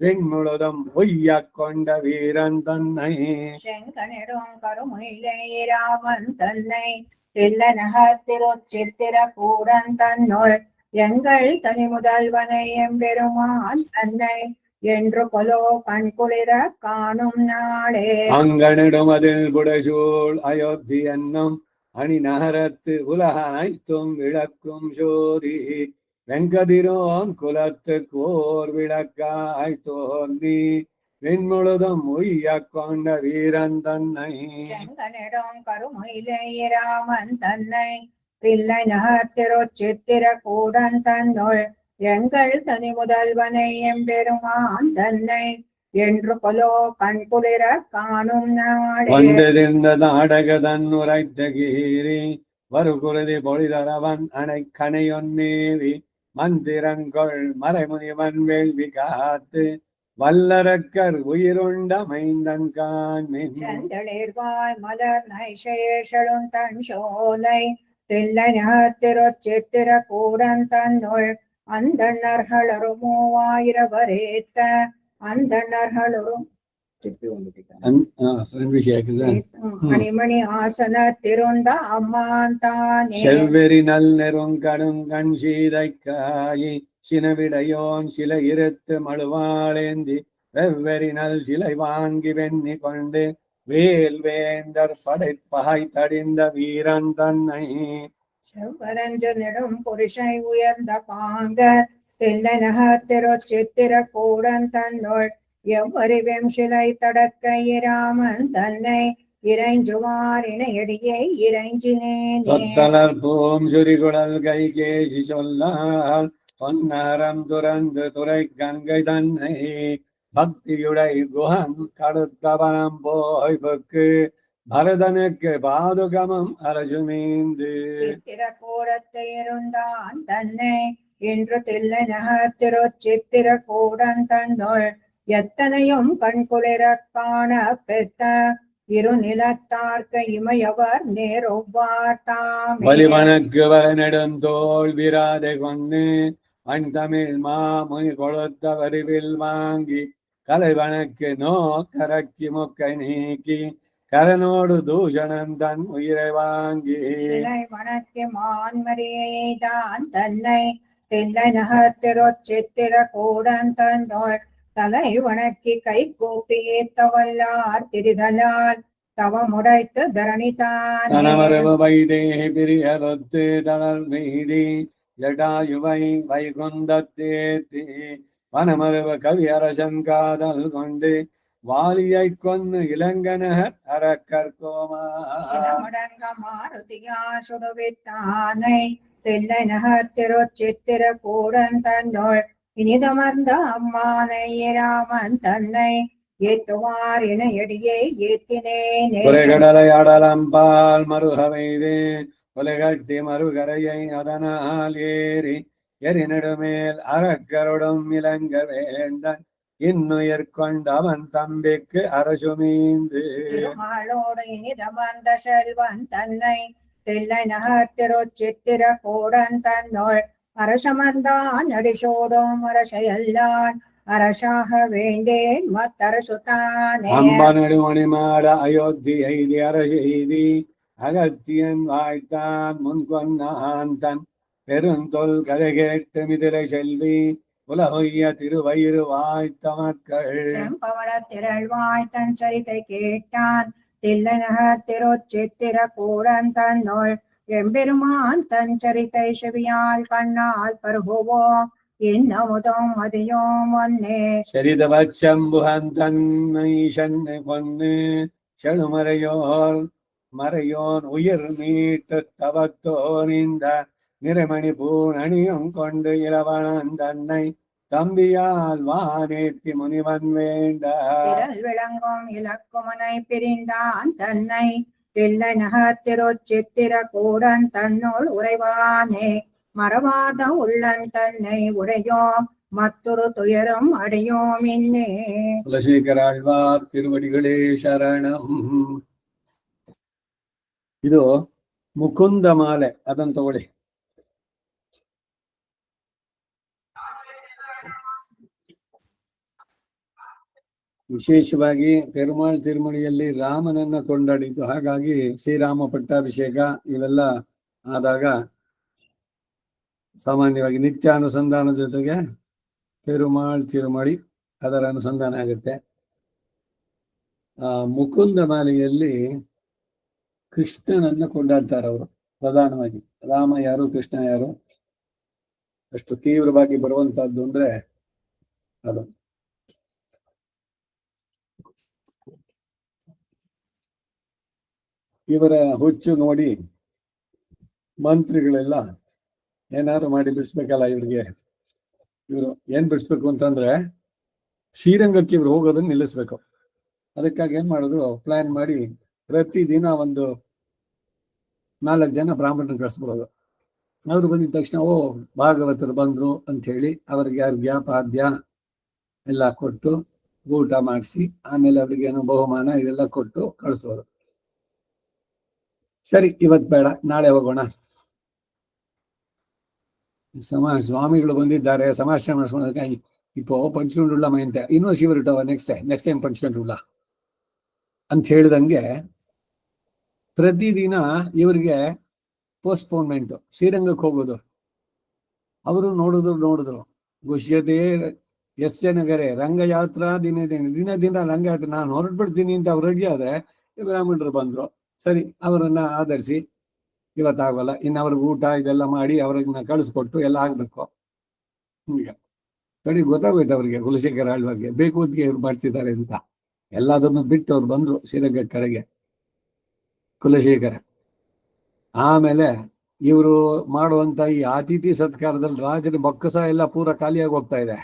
விண்முழுதும் பொய்ய கொண்ட வீரன் தன்னை செங்கனிடும் கருமுயிலை ராமன் தன்னை தில்லநகர் திருச்சித்திர கூடன் தன்னுள் எங்கள் தனி முதல்வனை எம்பெருமான் தன்னை என்று கொலோ கண் குளிர காணும் நாளே. அங்கனிடுமதில் புடைசூழ் அயோத்தி என்னும் அணி நகரத்து உலக அனைத்தும் விளக்கும் சோதி வெங்கதிரோன் குலத்துக்கு ஓர் விளக்காய் தோன்றி விண்முழுதும் உய்ய கொண்ட வீரன் தன்னை செங்கனிடும் கருமுயிலை ராமன் தன்னை தில்லை நகர் திருச்சித்திர கூடன் தன்னுள் எங்கள் தனி முதல்வனை எம்பெருமான் தன்னை என்று கொலோ கண் குளிர காணும் நாடே. வந்திருந்த நாடகதன் உரைத்த கீரி வருகுருதி பொழிதரவன் அணை கணையொன்னேவி மந்திரங்கொள் மறைமுனிவன் வேள்வி காத்து வல்லரக்கர் உயிருண்ட மைந்தன் காண்மின் செந்தளிர்வாய் மலர் நைசேஷளும் தன் சோலை தில்லை நகர் திருச்சித்திர கூடன் தன்னுள் அந்தணர்களொரு 3000 வரேத்த அந்தணர்களொரு மணிமணி ஆசன திருந்த அம்மான் தானே. செவ்வெறி நல் நெருங்கடும் கண் சீதைக்காயி சினவிடையோன் சிலை இருத்து மழுவாளேந்தி வெவ்வெறி நல் சிலை வாங்கி வெண்ணி கொண்டு வேல் வேந்தர் படைப்பகை தடிந்த வீரன் தன்னை செவ்வரஞ்சு நெடும் புருஷை உயர்ந்த பாங்கர் தில்லை நகர் திருச்சித்திர கூடன் தன்னுள் எவ்வறிவும் சிலை தடக்க இராமன் தன்னை இறைஞ்சுவார் இணையடியை இறைஞ்சினேனே. தொத்தலர் பூம் சுரிகுழல் கை கேசி சொல்லால் பொன்னரம் துறந்து துறை கங்கை தன்னை பக்தியுடை குஹன் கடுத்தவனம் போய் புக்கு பரதனுக்கு பாதுகமம் அரசுமீந்து சித்திர கூடத்தை இருந்தான் தன்னை இன்று தில்லை நகர் திருச்சித்திர கூடன் தன்னுள் எத்தனையும் கண்குளிர காண பெற்ற இருநிலத்தார்க்கு இமையவர் நேரொவ்வார் தாமே. வலிவனுக்கு வர நெடுந்தோள் விராதை கொண்டு அன் தமிழ் மாமுனி கொடுத்த வரிவில் வாங்கி கலைவனக்கு நோ கரக்கி மொக்கை நீக்கி கரனோடு தூஷணன் தன் உயிரை வாங்கி சிலை வணக்கி மான்மரியை தான் தன்னை தில்லை நகர்த்திருச்சித்திர கூடன் தன்னோள் தலை வணக்கி கை கூப்பி ஏத்தவல்லார் திரிதலால் தவமுடைத்து தரணிதான் தனமரபு வைதேகி பிரியரொத்து தளர் மீதி ஜடாயுவை வைகுந்தத்தேத்தி வனமரபு கவியரசன் காதல் கொண்டு வாலியை கொன்னு இளங்கன அரக்கற்கோமா சிலமடங்க மாருதியா சுடுவித்தானை தில்லை நகர்த்திருச்சித்திர கூடன் தன்னோள் இனிதமர்ந்த அம்மானை ராமன் தன்னை ஏத்துவார் இணையடியே ஏத்தினேனே குறைகடலை அடலம்பால் மருகவைது கொலைகட்டி மறுகரையை அதனால் ஏறி எரிநெடுமேல் அறக்கருடும் இளங்க வேந்தன் இன்னுயிர் கொண்டவன் தம்பிக்கு அரசுமீந்து திருமாலோடு இனிதமர்ந்த செல்வன் தன்னை தில்லை நகர்த்திருச்சித்திர கூடன் தன்னோள் அரசமர்ந்தான் அடிசோடும் அரசையல்லான் அரசாக வேண்டேன் மத்தரசுதானே அம்பனடுமணி மாட அயோத்தி எய்தி அரசெய்தி அகத்தியன் வாய்த்தான் முன் கொன்னான் தன் பெருந்தொல் கதை கேட்டு மிதிரை செல்வி உலகொய்ய திருவயிறு வாய்த்த மக்கள் செம்பவள திரள்வாய் தன் சரிதை கேட்டான் தில்லை நகர்த்திருச்சித்திர கூடன் தன்னோள் எம்பெருமான் தன் சரித்தை செவியால் கண்ணால் பருகுவோம் என்னமுதும் மதியோம் ஒன்னே சரிதவச்சம்புகன் தன்னை சென்னை கொன்னு செழுமறையோர் மறையோன் உயிர் மீட்டு தவத்தோர் இந்த நிறைமணி பூணணியும் கொண்டு இளவனன் தன்னை தம்பியால் வானேத்தி முனிவன் வேண்ட திரள் விளங்கும் இலக்குமனை பிரிந்தான் தன்னை தில்லை நகர்த்திருச்சித்திர கூடன் தன்னுள் உறைவானே மறவாத உள்ளன் தன்னை உடையோம் மற்றொரு துயரம் அடையோம் இன்னே குலசேகர ஆழ்வார் திருவடிகளே ಶರಣಂ. ಇದು ಮುಕುಂದ ಮಾಲೆ, ಅದನ್ನು ತಗೊಳ್ಳಿ. ವಿಶೇಷವಾಗಿ ಪೆರುಮಾಳ್ ತಿರುಮಳಿಯಲ್ಲಿ ರಾಮನನ್ನ ಕೊಂಡಾಡಿದ್ದು, ಹಾಗಾಗಿ ಶ್ರೀರಾಮ ಪಟ್ಟಾಭಿಷೇಕ ಇವೆಲ್ಲ ಆದಾಗ ಸಾಮಾನ್ಯವಾಗಿ ನಿತ್ಯ ಅನುಸಂಧಾನ ಜೊತೆಗೆ ಪೆರುಮಾಳ್ ತಿರುಮಳಿ ಅದರ ಅನುಸಂಧಾನ ಆಗುತ್ತೆ. ಮುಕುಂದ ಮಾಲೆಯಲ್ಲಿ ಕೃಷ್ಣನನ್ನ ಕೊಂಡಾಡ್ತಾರೆ ಅವರು ಪ್ರಧಾನವಾಗಿ. ರಾಮ ಯಾರು ಕೃಷ್ಣ ಯಾರು ಅಷ್ಟು ತೀವ್ರವಾಗಿ ಬರುವಂತಹದ್ದು ಅಂದ್ರೆ ಅದು. ಇವರ ಹುಚ್ಚು ನೋಡಿ ಮಂತ್ರಿಗಳೆಲ್ಲ ಏನಾದ್ರು ಮಾಡಿ ಬಿಡಿಸ್ಬೇಕಲ್ಲ ಇವ್ರಿಗೆ. ಇವರು ಏನ್ ಬಿಡಿಸ್ಬೇಕು ಅಂತಂದ್ರೆ ಶ್ರೀರಂಗಕ್ಕೆ ಇವ್ರು ಹೋಗೋದನ್ನ ನಿಲ್ಲಿಸ್ಬೇಕು. ಅದಕ್ಕಾಗಿ ಏನ್ ಮಾಡಿದ್ರು, ಪ್ಲಾನ್ ಮಾಡಿ ಪ್ರತಿದಿನ ಒಂದು 4 ಜನ ಬ್ರಾಹ್ಮಣರು ಕಳಿಸ್ಬಿಡೋದು. ಅವ್ರು ಬಂದಿದ ತಕ್ಷಣ ಭಾಗವತರು ಬಂದ್ರು ಅಂತ ಹೇಳಿ ಅವ್ರಿಗೆ ಅರ್ಘ್ಯ ಪಾದ್ಯ ಎಲ್ಲ ಕೊಟ್ಟು ಊಟ ಮಾಡಿಸಿ ಆಮೇಲೆ ಅವ್ರಿಗೆ ಏನೋ ಬಹುಮಾನ ಇದೆಲ್ಲ ಕೊಟ್ಟು ಕಳಿಸೋದು. ಸರಿ, ಇವತ್ ಬೇಡ, ನಾಳೆ ಹೋಗೋಣ. ಸ್ವಾಮಿಗಳು ಬಂದಿದ್ದಾರೆ, ಸಮಾಶ್ರಮ ಮಾಡಿಸ್ಕೊಳ್ಳೋದಕ್ಕೆ இப்போ ಪಂಚ್ಕೊಂಡ್ರುಳ್ಳ ಮೈಂತೆ ಇನ್ನೂ ಶಿವರಿಟ್ಟವ ನೆಕ್ಸ್ಟ್ ಟೈಮ್ ಪಂಚ್ಕೊಂಡ್ರುಳ್ಳ ಅಂತ ಹೇಳಿದಂಗೆ ಪ್ರತಿದಿನ ಇವರಿಗೆ ಪೋಸ್ಟ್ಪೋನ್ಮೆಂಟ್, ಶ್ರೀರಂಗಕ್ಕೆ ಹೋಗೋದು. ಅವರು ನೋಡಿದ್ರು ಗುಷ್ಯತೆ ಯಸ್ಯ ನಗರೆ ರಂಗಯಾತ್ರಾ ದಿನ ರಂಗಯಾತ್ರೆ, ನಾನು ಹೊರಟ್ಬಿಡ್ತೀನಿ ಅಂತ ಅವ್ರು ರೆಡಿ ಆದ್ರೆ ಬ್ರಾಹ್ಮಣರು ಬಂದ್ರು. ಸರಿ, ಅವರನ್ನ ಆಧರಿಸಿ ಇವತ್ತಾಗಲ್ಲ, ಇನ್ನು ಅವ್ರಿಗೆ ಊಟ ಇದೆಲ್ಲ ಮಾಡಿ ಅವ್ರನ್ನ ಕಳಿಸ್ಕೊಟ್ಟು ಎಲ್ಲ ಆಗ್ಬೇಕು. ಈಗ ಕಡೆ ಗೊತ್ತಾಗೋಯ್ತು ಅವ್ರಿಗೆ ಕುಲಶೇಖರ ಆಳ್ವಾಗೆ ಬೇಕು ಅಂತ ಇವ್ರು ಮಾಡ್ತಿದ್ದಾರೆ ಅಂತ. ಎಲ್ಲದನ್ನು ಬಿಟ್ಟು ಅವ್ರು ಬಂದ್ರು ಶ್ರೀರಂಗ ಕಡೆಗೆ ಕುಲಶೇಖರ. ಆಮೇಲೆ ಇವರು ಮಾಡುವಂತ ಈ ಅತಿಥಿ ಸತ್ಕಾರದಲ್ಲಿ ರಾಜರ ಬೊಕ್ಕಸ ಎಲ್ಲ ಪೂರ ಖಾಲಿಯಾಗಿ ಹೋಗ್ತಾ ಇದೆ.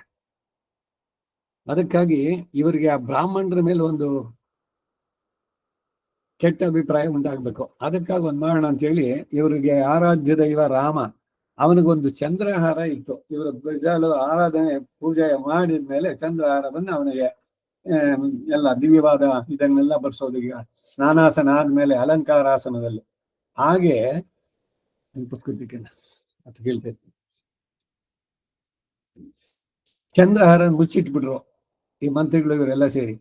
ಅದಕ್ಕಾಗಿ ಇವರಿಗೆ ಆ ಬ್ರಾಹ್ಮಣರ ಮೇಲೆ ಒಂದು ಕೆಟ್ಟ ಅಭಿಪ್ರಾಯ ಉಂಟಾಗ್ಬೇಕು. ಅದಕ್ಕಾಗಿ ಒಂದ್ ಮಾಡೋಣ ಅಂತ ಹೇಳಿ ಇವರಿಗೆ ಆರಾಧ್ಯ ದೈವ ರಾಮ, ಅವನಿಗೊಂದು ಚಂದ್ರಹಾರ ಇತ್ತು. ಇವರ ಬೆಜಾಲು ಆರಾಧನೆ ಪೂಜೆ ಮಾಡಿದ್ಮೇಲೆ ಚಂದ್ರಹಾರವನ್ನು ಅವನಿಗೆ ಎಲ್ಲ ದಿವ್ಯವಾದ ಇದನ್ನೆಲ್ಲ ಬರ್ಸೋದು. ಈಗ ಸ್ನಾನಾಸನ ಆದ್ಮೇಲೆ ಅಲಂಕಾರಾಸನದಲ್ಲಿ ಹಾಗೆ ಪುಸ್ತಕಕ್ಕೆ ಅಂತ ಕೇಳ್ತೇನೆ. ಚಂದ್ರಹಾರ ಮುಚ್ಚಿಟ್ಬಿಟ್ರು ಈ ಮಂತ್ರಿಗಳು ಇವರೆಲ್ಲ ಸೇರಿ.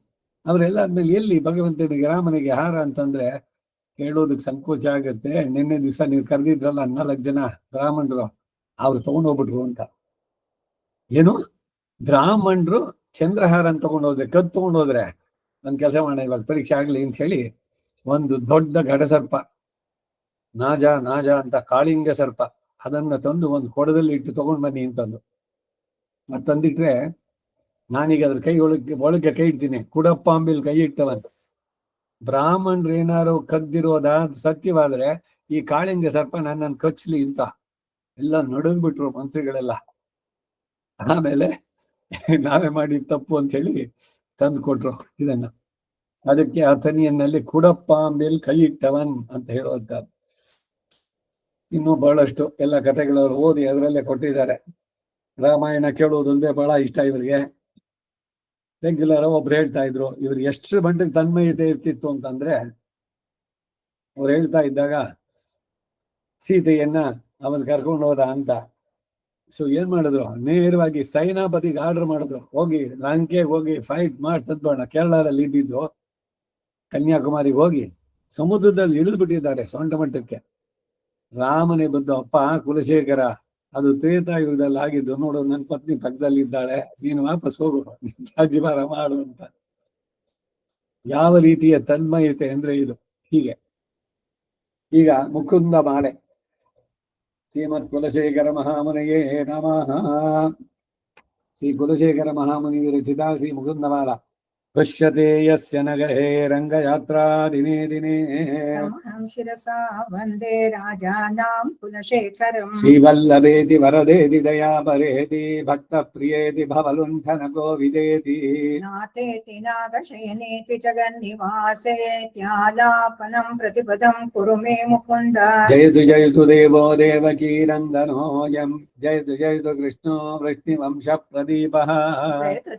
ಅವರೆಲ್ಲ ಆದ್ಮೇಲೆ ಎಲ್ಲಿ ಭಗವಂತನಿಗೆ ರಾಮನಿಗೆ ಹಾರ ಅಂತಂದ್ರೆ ಕೇಳೋದಕ್ಕೆ ಸಂಕೋಚ ಆಗುತ್ತೆ. ನಿನ್ನೆ ದಿವಸ ನೀವು ಕರೆದಿದ್ರಲ್ಲ 4 ಜನ ಬ್ರಾಹ್ಮಣರು, ಅವ್ರು ತಗೊಂಡೋಗ್ಬಿಟ್ರು ಅಂತ. ಏನು ಬ್ರಾಹ್ಮಣರು ಚಂದ್ರಹಾರ ಅಂತ ತಗೊಂಡೋದ್ರೆ, ಕದ್ ತಗೊಂಡೋದ್ರೆ ಒಂದ್ ಕೆಲಸ ಮಾಡೋಣ, ಇವಾಗ ಪರೀಕ್ಷೆ ಆಗ್ಲಿ ಅಂತ ಹೇಳಿ ಒಂದು ದೊಡ್ಡ ಘಟಸರ್ಪ, ನಾಜ ಅಂತ ಕಾಳಿಂಗ ಸರ್ಪ, ಅದನ್ನ ತಂದು ಒಂದು ಕೊಡದಲ್ಲಿ ಇಟ್ಟು ತಗೊಂಡ್ ಬನ್ನಿ ಅಂತಂದು. ಮತ್ತಂದಿಟ್ರೆ ನಾನೀಗ ಅದ್ರ ಕೈ ಒಳಗೆ ಕೈ ಇಡ್ತೀನಿ, ಕುಡಪ್ಪ ಅಂಬಿಲ್ ಕೈ ಇಟ್ಟವನ್. ಬ್ರಾಹ್ಮಣರು ಏನಾರು ಕದ್ದಿರೋದ ಸತ್ಯವಾದ್ರೆ ಈ ಕಾಳಿಂಗ ಸರ್ಪ ನನ್ನನ್ನು ಕಚ್ಚಲಿ ಅಂತ ಎಲ್ಲ ನಡುಗ್ಬಿಟ್ರು ಮಂತ್ರಿಗಳೆಲ್ಲ. ಆಮೇಲೆ ನಾವೇ ಮಾಡಿ ತಪ್ಪು ಅಂತ ಹೇಳಿ ತಂದು ಕೊಟ್ರು ಇದನ್ನ. ಅದಕ್ಕೆ ಆ ತನಿಯನ್ನಲ್ಲಿ ಕುಡಪ್ಪ ಅಂಬೇಲ್ ಕೈ ಇಟ್ಟವನ್ ಅಂತ ಹೇಳುವಂತದ್ದು. ಇನ್ನು ಬಹಳಷ್ಟು ಎಲ್ಲ ಕಥೆಗಳವರು ಓದಿ ಅದರಲ್ಲೇ ಕೊಟ್ಟಿದ್ದಾರೆ. ರಾಮಾಯಣ ಕೇಳುವುದಂದ್ರೆ ಬಹಳ ಇಷ್ಟ ಇವರಿಗೆ. ರೆಗ್ಯುಲರ್ ಒಬ್ರು ಹೇಳ್ತಾ ಇದ್ರು, ಇವ್ರಿಗೆ ಎಷ್ಟು ಮಟ್ಟಿಗೆ ತನ್ಮಯತೆ ಇರ್ತಿತ್ತು ಅಂತಂದ್ರೆ, ಅವ್ರು ಹೇಳ್ತಾ ಇದ್ದಾಗ ಸೀತೆಯನ್ನ ಅವನ್ ಕರ್ಕೊಂಡು ಹೋದ ಅಂತ. ಸೊ ಏನ್ ಮಾಡಿದ್ರು, ನೇರವಾಗಿ ಸೇನಾಪತಿಗೆ ಆರ್ಡರ್ ಮಾಡಿದ್ರು, ಹೋಗಿ ಲಂಕೆಗೆ ಹೋಗಿ ಫೈಟ್ ಮಾಡಿ ತಂದ್ಬೋಣ. ಕೇರಳದಲ್ಲಿ ಇದ್ದಿದ್ದು ಕನ್ಯಾಕುಮಾರಿಗೆ ಹೋಗಿ ಸಮುದ್ರದಲ್ಲಿ ಇಳಿದು ಬಿಟ್ಟಿದ್ದಾರೆ ಸೊಂಟ ಮಟ್ಟಕ್ಕೆ. ರಾಮನೇ ಬಂದು, ಅಪ್ಪ ಕುಲಶೇಖರ, ಅದು ತ್ರೇತಾಯುಗದಲ್ಲಿ ಆಗಿದ್ದು ನೋಡು, ನನ್ನ ಪತ್ನಿ ಪಕ್ಕದಲ್ಲಿ ಇದ್ದಾಳೆ, ನೀನು ವಾಪಸ್ ಹೋಗು, ರಾಜ್ಯಭಾರ ಮಾಡು ಅಂತ. ಯಾವ ರೀತಿಯ ತನ್ಮಯತೆ ಅಂದ್ರೆ ಇದು. ಹೀಗೆ ಈಗ ಮುಕುಂದ ಮಾಲೆ. ಶ್ರೀಮತ್ ಕುಲಶೇಖರ ಮಹಾಮುನಿಯೇ ನಮಃ. ಶ್ರೀ ಕುಲಶೇಖರ ಮಹಾಮುನಿ ವಿರಚಿತ ಶ್ರೀ ಮುಕುಂದಮಾಲ. ಪಶ್ಯತೆ ಯಸ್ಯ ನಗರೇ ರಂಗಯಾತ್ರಾ ದಿನೇ ದಿನೇ. ತಮಹಂ ಶಿರಸಾ ವಂದೇ ರಾಜಾನಾಂ ಕುಲಶೇಖರಂ. ಶ್ರೀವಲ್ಲಭೇತಿ ವರದೇತಿ ದಯಾಪರೇತಿ ಭಕ್ತ ಪ್ರಿಯೇತಿ ಭವಲುಂಠನ ಗೋವಿದೇತಿ. ನಾತೇತಿ ನಾಗಶಯನೇತಿ ಜಗನ್ನಿವಾಸೇತ್ಯಾಲಾಪನಂ ಪ್ರತಿಪದಂ ಕುರು ಮೇ ಮುಕುಂದ. ಜಯತು ದೇವೋ ದೇವಕೀರಂದನೋಯಂ. ಜಯತು ಕೃಷ್ಣೋ ವೃಷ್ಣಿವಂಶ ಪ್ರದೀಪಃ.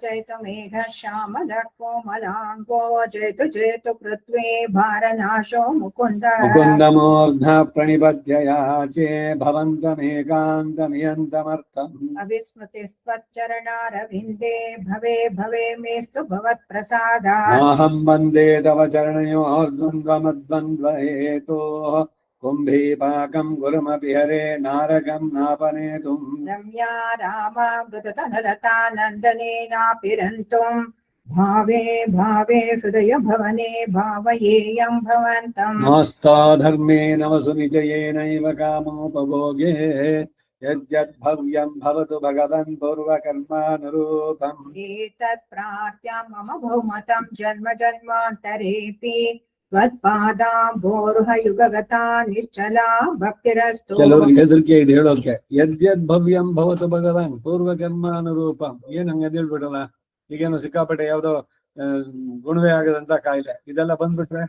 ಜಯತು ಮೇಘ ಶ್ಯಾಮಲ ಕೋಮಲಾಂಗೋ. ಜಯತು ಪೃಥ್ವೀ ಭಾರನಾಶೋ ಮುಕುಂದ. ಮುಕುಂದಮೂರ್ಧ ಪ್ರಣಿಪದ್ಯಯಾಚೆ ಭವಂತಮೇಕಾಂತಮಿಯಂತಮರ್ಥಂ. ಅವಿಸ್ಮೃತಿಸ್ತ್ವಚ್ಚರಣಾರವಿಂದೇ ಭವೆ ಭವೆ ಮೇಸ್ತು ಭವತ್ ಪ್ರಸಾದ. ಅಹಂ ವಂದೇ ತವ ಚರಣಯೋರ್ದ್ವಂದ್ವಮದ್ವಂದ್ವಹೇತೋಃ. ಕುಂಭೀಪಾಕಂ ಗುರುಮಪಿ ಹರೇ ನಾರಕಂ ನಾಪನೇತುಂ. ರಮ್ಯಾ ರಾಮಾಮೃತತನಲತಾನಂದನೇನಾಪಿರಂತುಂ. ಭಾವೇ ಭಾವೇ ಹೃದಯ ಭವನೆ ಭಾವಯೇಯಂ ಭವಂತಂ. ನಾಸ್ತಾ ಧರ್ಮೇ ನವಸು ನಿಜಯೇನೈವ ಕಾಮೋಪಭೋಗೇ. ಯದ್ಯದ್ಭವ್ಯಂ ಭವತು ಭಗವನ್ ಪೂರ್ವಕರ್ಮಾನುರೂಪಂ. ಏತತ್ ಪ್ರಾರ್ಥ್ಯ ಮಮ ಬಹುಮತಂ ಜನ್ಮ ಜನ್ಮಾಂತರೇಪಿ ತ್ವತ್ಪಾದಾಂಬೋರುಹ ಯುಗಗತಾ ನಿಶ್ಚಲಾ ಭಕ್ತಿರಸ್ತು. ಕೆಲವ್ರಿಗೆ ಹೆದರಿಕೆ ಇದೆ ಹೇಳೋಕೆ. ಯದ್ಯದ್ಭವ್ಯಂ ಭವತು ಭಗವನ್ ಪೂರ್ವಕರ್ಮಾನುರೂಪಂ. ಏನ್ ಹಂಗ ಹೇಳ್ಬಿಡಲ್ಲ, ಈಗೇನು ಸಿಕ್ಕಾಪಟ್ಟೆ ಯಾವ್ದೋ ಗುಣವೇ ಆಗದಂತ ಕಾಯಿಲೆ ಇದೆಲ್ಲ ಬಂದ್ಬಿಟ್ರೆ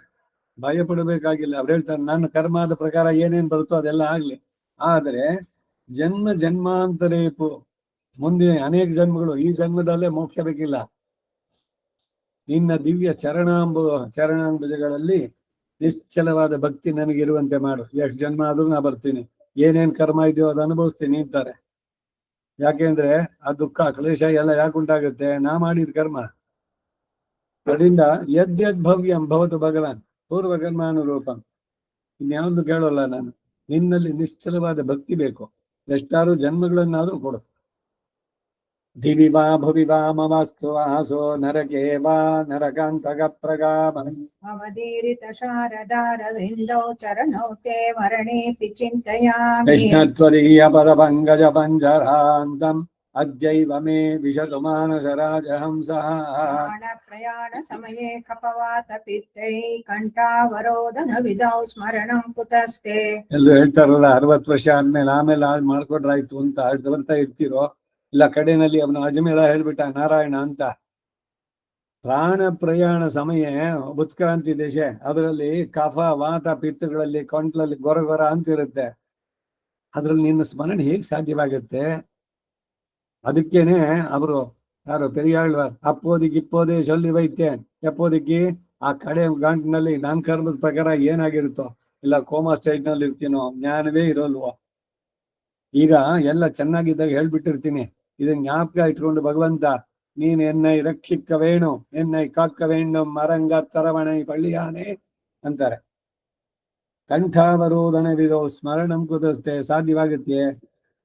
ಭಯ ಪಡಬೇಕಾಗಿಲ್ಲ. ಅವ್ರು ಹೇಳ್ತಾರೆ, ನನ್ನ ಕರ್ಮದ ಪ್ರಕಾರ ಏನೇನ್ ಬರುತ್ತೋ ಅದೆಲ್ಲ ಆಗ್ಲಿ, ಆದ್ರೆ ಜನ್ಮ ಜನ್ಮಾಂತರೇಪು, ಮುಂದಿನ ಅನೇಕ ಜನ್ಮಗಳು, ಈ ಜನ್ಮದಲ್ಲೇ ಮೋಕ್ಷ ಬೇಕಿಲ್ಲ. ನಿನ್ನ ದಿವ್ಯ ಚರಣಾಂಬುಜಗಳಲ್ಲಿ ನಿಶ್ಚಲವಾದ ಭಕ್ತಿ ನನಗಿರುವಂತೆ ಮಾಡು. ಎಷ್ಟು ಜನ್ಮ ಆದ್ರೂ ನಾ ಬರ್ತೀನಿ, ಏನೇನ್ ಕರ್ಮ ಇದೆಯೋ ಅದು ಅನುಭವಿಸ್ತೀನಿ ಅಂತಾರೆ. ಯಾಕೆಂದ್ರೆ ಆ ದುಃಖ ಕ್ಲೇಶ ಎಲ್ಲ ಯಾಕೆ ಉಂಟಾಗುತ್ತೆ, ನಾ ಮಾಡಿದ ಕರ್ಮ. ಅದರಿಂದ ಯದ್ಯದ್ಭವ್ಯಂ ಭವತು ಭಗವಾನ್ ಪೂರ್ವಕರ್ಮಾನುರೂಪಂ. ಇನ್ಯಾವುದು ಕೇಳೋಲ್ಲ ನಾನು, ನಿನ್ನಲ್ಲಿ ನಿಶ್ಚಲವಾದ ಭಕ್ತಿ ಬೇಕು. ಎಷ್ಟಾರು ಜನ್ಮಗಳನ್ನಾದ್ರೂ ಕೊಡು. ದಿವಿ ವಾ ಭುವಿ ವಾ ಮಮಸ್ತು ವಾಸೋ ನರಕೇ ವಾ ನರಕಾಂತಕ ಪ್ರಗಾಮಂ. ಅವಧೀರಿತ ಶಾರದಾರವಿಂದೌ ಚರಣೌ ತೇ ವರಣೇಪಿ ಚಿಂತಯಾಮಿ. ಕೃಷ್ಣತ್ವದೀಯ ಪರಪಂಕಜ ಪಂಜರಾಂತಂ ಅದ್ಯೈವ ಮೇ ವಿಶತು ಮಾನಸ ರಾಜಹಂಸಃ. ಪ್ರಾಣ ಪ್ರಯಾಣ ಸಮಯೇ ಕಪವಾತ ಪಿತ್ತೈ ಕಂಠಾವರೋಧನ ವಿಧೌ ಸ್ಮರಣಂ ಕುತಸ್ತೆ. ಎಲ್ಲರೂ ಹೇಳ್ತಾರಲ್ಲ 60 ವರ್ಷ ಆದ್ಮೇಲೆ ಆಮೇಲೆ ಮಾಡ್ಕೊಟ್ರಾಯ್ತು ಅಂತ ಬರ್ತಾ ಇರ್ತೀರೋ, ಇಲ್ಲ ಕಡೆನಲ್ಲಿ ಅವನು ಅಜಮೇಳ ಹೇಳ್ಬಿಟ್ಟ ನಾರಾಯಣ ಅಂತ. ಪ್ರಾಣ ಪ್ರಯಾಣ ಸಮಯ ಉತ್ಕ್ರಾಂತಿ ದೇಶ, ಅದರಲ್ಲಿ ಕಫ ವಾತ ಪಿತ್ತಗಳಲ್ಲಿ ಕೊಂಟ್ಲಲ್ಲಿ ಗೊರ ಅಂತಿರುತ್ತೆ. ಅದ್ರಲ್ಲಿ ನಿನ್ನ ಸ್ಮರಣೆ ಹೇಗ್ ಸಾಧ್ಯವಾಗುತ್ತೆ? ಅದಕ್ಕೇನೆ ಅವರು ಯಾರು ಪೆರಿಯಾಳ್ವಾರ್ ಅಪ್ಪೋದಿಕ್ ಇಪ್ಪೋದೇ ಸೊಲ್ಲಿ ವೈದ್ಯನ್ ಎಪ್ಪೋದಿಕ್ಕಿ ಆ ಕಡೆ ಗಂಟಿನಲ್ಲಿ ನಾನ್ ಕರ್ಮದ ಪ್ರಕಾರ ಏನಾಗಿರುತ್ತೋ, ಇಲ್ಲ ಕೋಮಾ ಸ್ಟೇಜ್ ನಲ್ಲಿ ಇರ್ತೀನೋ, ಜ್ಞಾನವೇ ಇರೋಲ್ವೋ. ಈಗ ಎಲ್ಲ ಚೆನ್ನಾಗಿದ್ದಾಗ ಹೇಳ್ಬಿಟ್ಟಿರ್ತೀನಿ, ಇದನ್ನ ಜ್ಞಾಪಕ ಇಟ್ಕೊಂಡು ಭಗವಂತ நீ என்னை ரட்சிக்க வேணும், என்னை காக்க வேண்டும், மரங்கத்தரவணை பள்ளியானே ಅಂತಾರೆ. ಕಂಠಾವರೋಧನ ವಿಧೋ ಸ್ಮರಣಂ ಕುತಸ್ತೆ ಸಾಧ್ಯವಾಗುತ್ತೆ.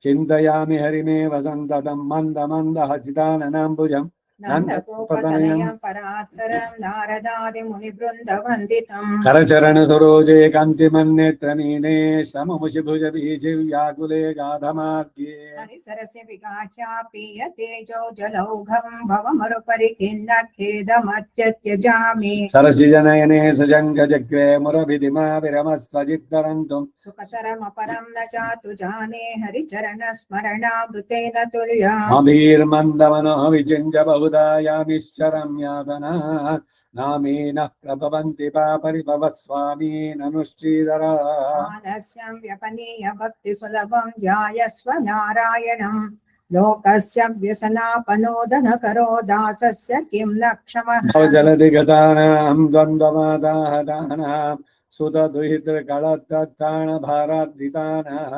ಚಿಂತಯಾಮಿ ಹರಿಮೇ ವಸಂತತಂ ಮಂದ ಮಂದ ಹಸಿತಾನನಾಂಬುಜಂ ನಂದಗೋಪತನಯಂ ಪರಾತ್ಸರಂ ನಾರದಾದಿ ಮುನಿ ಬೃಂದ ವಂದಿತಂ ಕರಚರಣ ಸರೋಜೆ ಕಾಂತಿಮನ್ನೇತ್ರ ಮೀನೇ ಸಮಮುಷಿ ಭುಜ ಬೀಜಿ ವ್ಯಾಕುಲೆ ಗಾಧಮಾರ್ಗ್ಯೆ ಹರಿಸರಸಿ ವಿಗಾಹ್ಯ ಪೀಯತೆ ಜೌ ಜಲೌಘಂ ಭವಮರುಪರಿ ಖಿನ್ನ ಖೇದಮತ್ಯತ್ಯಜಾಮಿ ಸರಸಿ ಜನಯನೆ ಸಜಂಗ ಚಕ್ರೆ ಮುರಭಿದಿಮಾ ವಿರಮಸ್ವಜಿತ್ತರಂತುಂ ಸುಖಸರಮಪರಂ ನ ಚಾತು ಜಾನೆ ಹರಿಚರಣ ಸ್ಮರಣಾಮೃತೇನ ತುಲ್ಯಂ ಅಭೀರ್ಮಂದಮನೋ ವಿಚಿಂಜ ಬಹುದಾಯಾಮಿಶ್ಚರಂ ಯಾತನಾ ನಾಮೇನಃ ಪ್ರಭವಂತಿ ಪಾಪರಿಭವ ಸ್ವಾಮಿ ನನುಶ್ಚೀದರ ಮಾನಸ್ಯಂ ವ್ಯಪನೀಯ ಭಕ್ತಿ ಸುಲಭಂ ಧ್ಯಾಯಸ್ವ ನಾರಾಯಣಂ ಲೋಕಸ್ಯ ವ್ಯಸನಾಪನೋದನ ಕರೋ ದಾಸಸ್ಯ ಕಿಂ ಲಕ್ಷಮಃ ಜಲಧಿ ಗತಾನಾಂ ದ್ವಂದ್ವಮಾದಾಹತಾನಾಂ ಸುತ ದುಹಿತೃಕಳತ್ತಾಣ ಭಾರಾರ್ಧಿತಾನಃ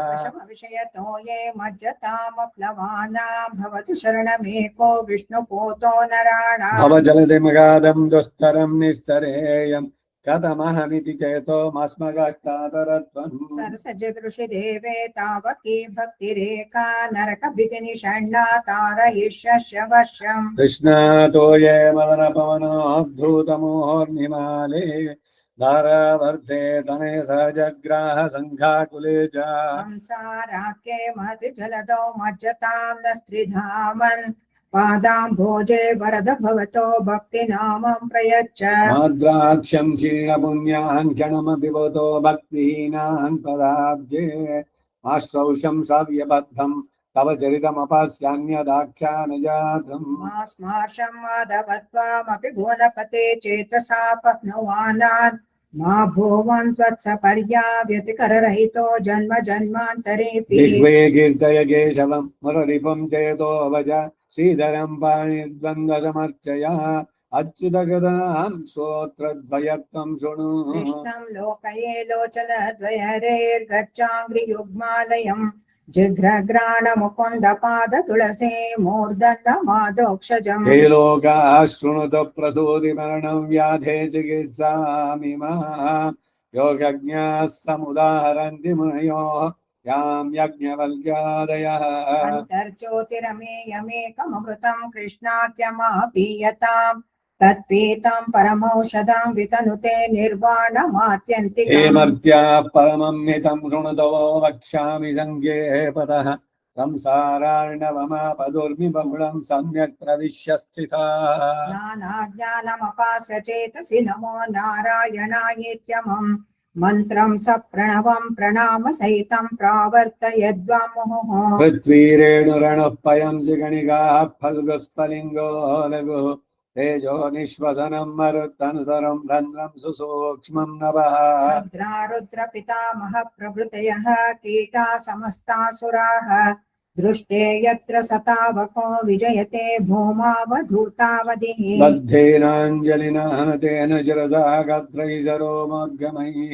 ವಿಷಯತೋ ಯೇ ಮಜ್ಜತಾಮಪ್ಲವಾನಾಂ ಭವತು ಶರಣಮೇಕೋ ವಿಷ್ಣುಪೂತೋ ನರಾಣಾಂ ಭವ ಜಲಧಿ ಮಗಾಧಂ ದುಸ್ತರಂ ನಿಸ್ತರೇಯಂ ಕಥಮಹಮಿತಿ ಚೇತೋ ಮಾಸ್ಮಗಾತ್ತಾದರತ್ವಂ ಸರಸಜದೃಷಿ ದೇವೇ ತಾವಕಿ ಭಕ್ತಿರೇಕಾ ನರಕ ಭೀತಿ ನಿಷಣ್ಣ ತಾರಯಿಷ್ಯಶ್ಯ ವಶ್ಯಂ ಕೃಷ್ಣಾತೋ ಯೇ ಮದನ ಪವನೋ ಅಬ್ಧೂತಮೋರ್ನಿಮಾಲೇ ಧಾರಾವರ್ತೆ ತನಯ ಸಹಜಗ್ರಾಹ ಸಂಘಾಕುಲೇ ಚ ಸಂಸಾರಾಖ್ಯೆ ಮಹತಿ ಜಲದೋ ಮಜ್ಜತಾಂ ನ ಸ್ತ್ರೀಧಾಮನ್ ಪಾದಾಂಭೋಜೆ ವರದ ಭವತೋ ಭಕ್ತಿ ನಾಮಂ ಪ್ರಯಚ್ಛ ಮಾದ್ರಾಕ್ಷಂ ಕ್ಷೀಣ ಪುಣ್ಯಾನ್ ಕ್ಷಣಮಪಿ ಭವತೋ ಭಕ್ತಿಹೀನಾನ್ ಪದಾಬ್ಜೆ ಆಶ್ರೌಷಂ ಸವ್ಯಬದ್ಧಂ ತವ ಚರಿತಮಪಾಸ್ಯಾನ್ಯದಾಖ್ಯಾನ ಜಾತಂ ಮಾಸ್ಮಾಶಂ ಮಾಧವತ್ವಾಮಪಿ ಭುವನಪತೆ ಚೇತಸಾ ಪಪ್ನವಾನಾನ್ ಮಾ ಭುವನ್ ತ್ವತ್ಸ ಪರ್ಯಾವ್ಯತಿಕರರಹಿತೋ ಜನ್ಮ ಜನ್ಮಾಂತರೇಪಿ ದಿಗ್ವೇ ಕೀರ್ತಯ ಕೇಶವಂ ಮುರರಿಪಂ ಜಯತೋ ಭಜ ಶ್ರೀಧರಂ ಪಾಣಿದ್ವಂದ್ವ ಸಮರ್ಚಯ ಅಚ್ಯುತಗದಾಂ ಸ್ತೋತ್ರದ್ವಯತ್ವಂ ಶೃಣು ಕೃಷ್ಣಂ ಲೋಕಯೇ ಲೋಚನದ್ವಯರೇರ್ಗಚ್ಚಾಂಗ್ರಿಯುಗ್ಮಾಲಯಂ ಜಿಘ್ರಗ್ರಾಣ ಮುಕುಂದ ಪಾದ ತುಳಸೇ ಮೂರ್ಧನ್ಯ ಮಾದೋಕ್ಷಜಂ ಹೇ ಲೋಕಾಃ ಶೃಣುತ ಪ್ರಸೂತಿ ಮರಣಂ ವ್ಯಾಧೇ ಚಿಕಿತ್ಸಾಮಿಮಾ ಯೋಗಜ್ಞಾಃ ಸಮುದಾಹರಂತಿ ಮುನಯೋ ಯಾಂ ಯಜ್ಞವಲ್ಕ್ಯಾದಯಃ ಅಂತರ್ಜ್ಯೋತಿರಮೇಯಮೇಕಮೃತಂ ಕೃಷ್ಣಾಖ್ಯಮಾಪೀಯತಾಂ ತತ್ಪೀತಂ ಪರಮೌಷಧಂ ವಿತನುತೆ ನಿರ್ವಾಣಮಾತ್ಯಂತಿಕಂ ಹೇ ಮರ್ತ್ಯಾಃ ಪರಮಂ ಹಿತಂ ಶೃಣುತೋ ವಕ್ಷ್ಯಾಮಿ ಸಂಖ್ಯೇ ಪದಃ ಸಂಸಾರಾರ್ಣವಮಾಪದುರ್ಮಿ ಬಹುಳಂ ಸಮ್ಯಕ್ ಪ್ರವಿಶ್ಯ ಸ್ಥಿತಾಃ ನಾನಾಜ್ಞಾನಮಪಾಸ್ಯ ಚೇತಸಿ ನಮೋ ನಾರಾಯಣಾಯೇತ್ಯಮಂ ಮಂತ್ರಂ ಸ ಪ್ರಣವಂ ಪ್ರಣಾಮ ಸಹಿತಂ ಪ್ರಾವರ್ತಯದ್ವಾ ಮುಹುಃ ಪೃಥ್ವೀರೇಣುರಣಃ ಪಯಂಸಿ ಗಣಿಗಾಃ ಫಲ್ಗುಸ್ಫಲಿಂಗೋ ಲಘುಃ ತೇಜೋ ನಿಶ್ವಸನಂ ಮರುತ್ತನುತರಂ ರಂಧ್ರಂ ಸುಸೂಕ್ಷ್ಮಂ ನಭಃ ಸದ್ರಾರುದ್ರ ಪಿತಾಮಹ ಪ್ರಭೃತಯಃ ಕೀಟಾ ಸಮಸ್ತಾಸುರಾಃ ದೃಷ್ಟೇ ಯತ್ರ ಸತಾವಕೋ ವಿಜಯತೆ ಭೂಮಾವಧೂತಾವಧಿಃ ಬದ್ಧೇನಾಂಜಲಿನಾ ಹನತೇನ ಶಿರಸಾ ಗತ್ರೈಸರೋಮೋದ್ಗಮೈಃ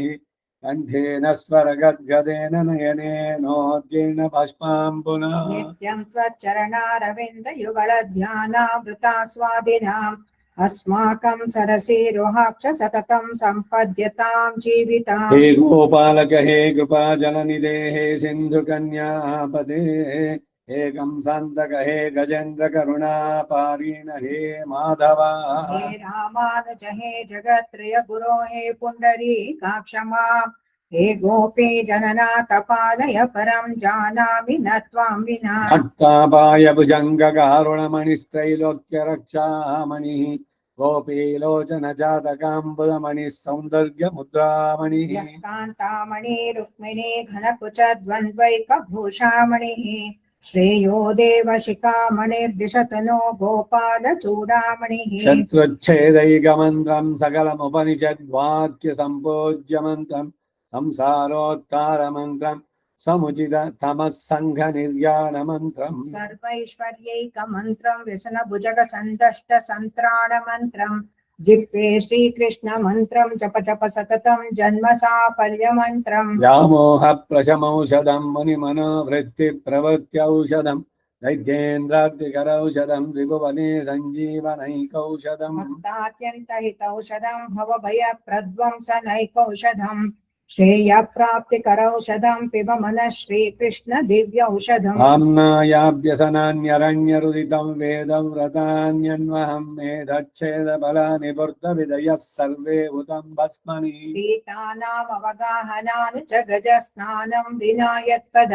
ಕಂಠೇನ ಸ್ವರಗದ್ಗದೇನ ನಯನೇನೋದ್ಗೀರ್ಣ ಬಾಷ್ಪಾಂ ಪುನಃ ನಿತ್ಯಂ ತ್ವಚ್ಚರಣಾರವಿಂದ ಯುಗಳ ಧ್ಯಾನಾಮೃತಾ ಸ್ವಾದಿನಾಂ ಅಸ್ಮಾಕಂ ಸರಸೀರುಹಾಕ್ಷ ಸತತಂ ಸಂಪದ್ಯತಾಂ ಜೀವಿತಾಂ ಹೇ ಗೋಪಾಲಕ ಹೇ ಕೃಪಾ ಜಲನಿಧೇ ಹೇ ಸಿಂಧು ಕನ್ಯಾಪತೆ ಹೇ ಕಂಸಾಂತಕ ಹೇ ಗಜೇಂದ್ರ ಕರುಣಾ ಪಾರೀಣ ಹೇ ಮಾಧವ ಹೇ ರಾಮಾನುಜ ಹೇ ಜಗತ್ರಯ ಗುರೋ ಹೇ ಪುಂಡರೀಕಾಕ್ಷ ಮಾಂ ಹೇ ಗೋಪೀ ಜನನಾಥ ಪಾಲಯ ಪರಂ ಜಾನಾಮಿ ನ ತ್ವಾಂ ವಿನಾ ಭಕ್ತಾಪಾಯ ಭುಜಂಗ ಕಾರುಣಮಣಿಸ್ತ್ರೈಲೋಕ್ಯ ರಕ್ಷಾಮಣಿ ಗೋಪೀಲೋಚನ ಜಾತಕಾಂಬುದಮಣಿ ಸೌಂದರ್ಯ ಮುದ್ರಾಮಣಿ ಕಾಂತಾಮಣಿ ರುಕ್ಮಿಣಿ ಘನಕುಚ ದ್ವಂದ್ವೈಕ ಭೂಷಾಮಣಿ ಶ್ರೇಯೋ ದೇವ ಶಿಖಾಮಣಿರ್ದಿಶತು ನೋ ಗೋಪಾಲ ಚೂಡಾಮಣಿ ಶತ್ರುಚ್ಛೇದೈಕ ಮಂತ್ರಂ ಸಕಲಮುಪನಿಷದ್ವಾಕ್ಯ ಸಂಪೂಜ್ಯ ಮಂತ್ರಂ ಸಂಸಾರೋತ್ತಾರ ಮಂತ್ರಂ ಸಮುಚಿತ ತಮಃ ಸಂಘ ನಿರ್ಯಾಣ ಮಂತ್ರಂ ಸರ್ವೈಶ್ವರ್ಯೈಕ ಮಂತ್ರಂ ವ್ಯಸನ ಭುಜಗ ಸಂದಷ್ಟ ಸಂತ್ರಾಣ ಮಂತ್ರಂ ಜಿಹ್ವೆ ಶ್ರೀಕೃಷ್ಣ ಮಂತ್ರಂ ಜಪ ಜಪ ಸತತಂ ಜನ್ಮ ಸಾಫಲ್ಯ ಮಂತ್ರಂ ವ್ಯಾಮೋಹ ಪ್ರಶಮೌಷಧಂ ಮುನಿಮನೋವೃತ್ತಿ ಪ್ರವೃತ್ಯೌಷಧಂ दैत्येन्द्राद्रिकरौषधं त्रिभुवने सञ्जीवनैकौषधम् भक्तात्यन्तहितौषधं भवभयप्रध्वंसनैकौषधं श्रेयप्राप्तिकरौषधं पिब मनः श्रीकृष्ण दिव्यौषधम् आम्नायाभ्यसनान्यरण्यरुदितं वेदव्रतान्यन्वहं मेधच्छेदबलानि बुद्धविदयः सर्वे उतं भस्मनि गीतानामवगाहनानुजगजस्नानं विना यत्पद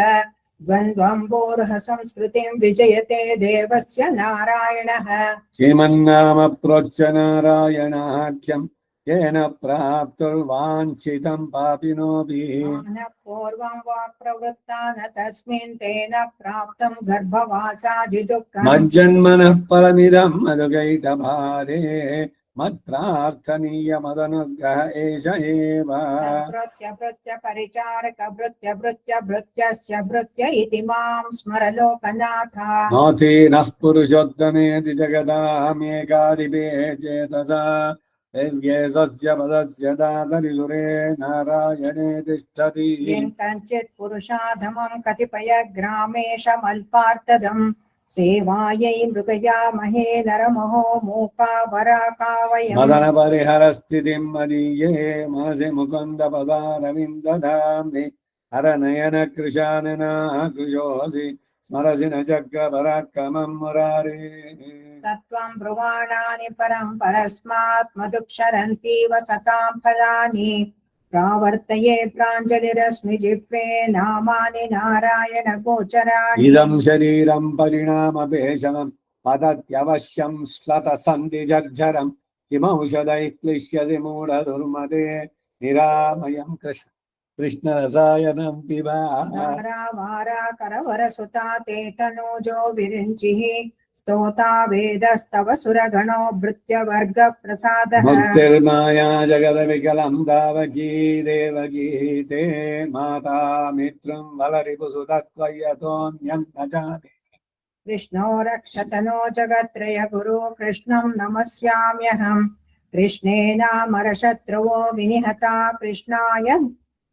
द्वन्द्वम्बोर्ह संस्कृतिं विजयते देवस्य नारायणः श्रीमन्नाम प्रोच्च नारायणाख्यं येन प्राप्तुर्वाञ्छितं पापिनोभिः मानः पूर्वं वाक् प्रवृत्ता न तस्मिन् तेन प्राप्तं गर्भवासादिदुःखम् मज्जन्मनः परमिदं मधुकैटभारे मत्प्रार्थनीयमदनुग्रह एष एव भृत्य परिचारक भृत्यस्य भृत्य इति मां स्मर लोकनाथ नोतीनः पुरुषोत्तमेति जगदामेकादिपे चेतसा दिव्येशस्य पदस्य दातरिसुरे नारायणे तिष्ठति येन कञ्चित् पुरुषाधमं कतिपय ग्रामेशमल्पार्थदम् सेवायै मृगयामहे नरमहो मूकावराकावयम् मदनपरिहरस्थितिं मदीये मनसि मुकुन्दपदारविन्दधाम्नि हरनयनकृशानना कृशोऽसि स्मरसि न चक्रपराक्रमं मुरारे तत्त्वं ब्रुवाणानि परं परस्मात् मधुक्षरन्तीव सतां फलानि प्रावर्तये प्राञ्जलिरस्मि जिह्वे नामानि नारायण गोचराणि इदं शरीरं परिणामपेशमं पतत्यवश्यं श्लतसन्धिजर्झरं किमौषधैः क्लिश्यसि मूढदुर्मते निरामयं कृष्णरसायनं पिबा धारावारा करवरसुता ते तनूजो विरिञ्चिः स्तोता वेदस्तव सुरगणो भृत्यवर्ग प्रसादः मुक्तिर्माया जगदविकलं दावकी देवकी ते माता मित्रं बलरिपुसुतत्वयतोऽन्यं न जाने कृष्णो रक्षतनो जगत्त्रय गुरु कृष्णं नमस्याम्यहम् कृष्णेनामरशत्रुवो विनिहता कृष्णाय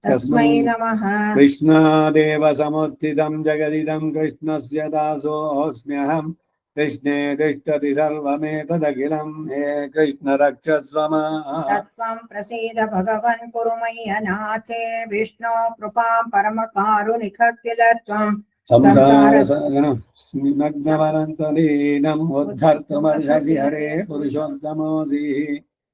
तस्मै नमः कृष्णादेव समुत्थितं जगदिदं कृष्णस्य दासोऽस्म्यहम् कृष्णे तिष्ठति सर्वमेतदखिलं हे कृष्ण रक्षस्व माम् तत्त्वं प्रसीद भगवन् कुरु मय्यनाथे विष्णो कृपां परमकारुणिकः किल त्वं नग्नमनन्तलीनम् उद्धर्तुमर्हसि हरे पुरुषोत्तमोऽसि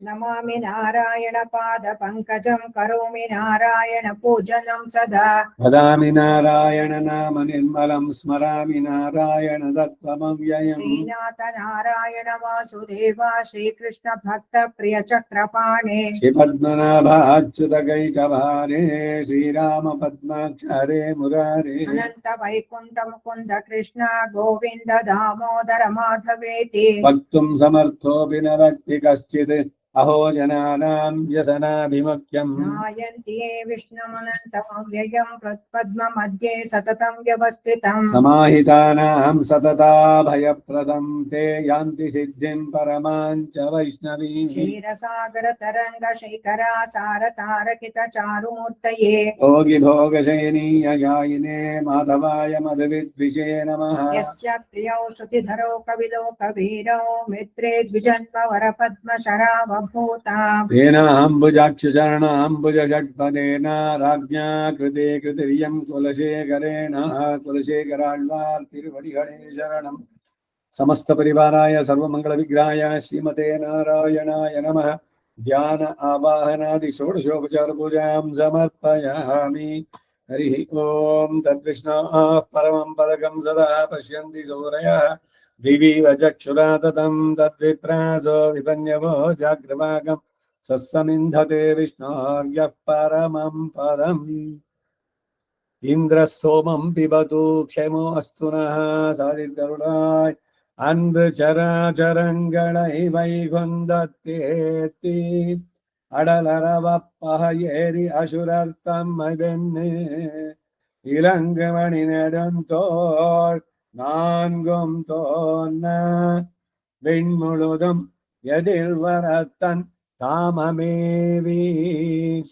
नमामि नारायण पाद पंकजं करोमि नारायण पूजनं सदा वदामि नारायण नाम निर्मलं स्मरामि नारायण तत्त्वमव्ययम् श्रीनाथ नारायण वासुदेव श्रीकृष्ण भक्त प्रिय चक्रपाणे श्रीपद्मनाभाच्युतकैटभारे श्रीराम पद्माक्षरे मुरारे अनंत वैकुंठ मुकुंद कृष्ण गोविंद दामोदर माधवेति वक्तुं समर्थोऽपि न वक्ति कश्चित् अहो जनानां व्यसनाभिमुख्यम् ध्यायन्ति ये विष्णुमनन्तमव्ययं हृत्पद्ममध्ये सततं व्यवस्थितम् समाहितानां सतताभयप्रदं ते यान्ति सिद्धिं परमां च वैष्णवीं क्षीरसागरतरङ्ग शैखरा सारतारकित चारुमूर्तये भोगि भोगशयनीयशायिने माधवाय मधुविद्विषे नमः यस्य प्रियौ श्रुतिधरौ कविलो कवीरौ मित्रे द्विजन्म वरपद्मशरावभूता तेनाम्बुजाक्षशरणाम्बुजषट्पदेन राज्ञा कृते कृतिर्यं कुलशेखरेण कुलशेखराழ்वार् तिरुवडिगणे शरणम् समस्तपरिवाराय सर्वमङ्गलविग्रहाय श्रीमते नारायणाय नमः ध्यान आवाहनादि षोडशोपचारपूजां समर्पयामि हरिः ॐ तद्विष्णोः परमं पदकं सदा पश्यन्ति सूरयः दिवीव चक्षुरा ततं तद्विप्रासो विपन्यवो जाग्रवागं सस्समिन्धते विष्णोर्यः परमं पदम् इन्द्रः सोमं पिबतु क्षमो अस्तु नः सादितरुणाय அன்று வைகுந்தத்தேத்தி அடலரவப்பகையேறி அசுரர்த்தம் வெண்ணு இளங்குமணி நெடுந்தோள் நான்கும் தோன்ன விண்முழுதும் எதிர்வரத்தன் தாமமேவி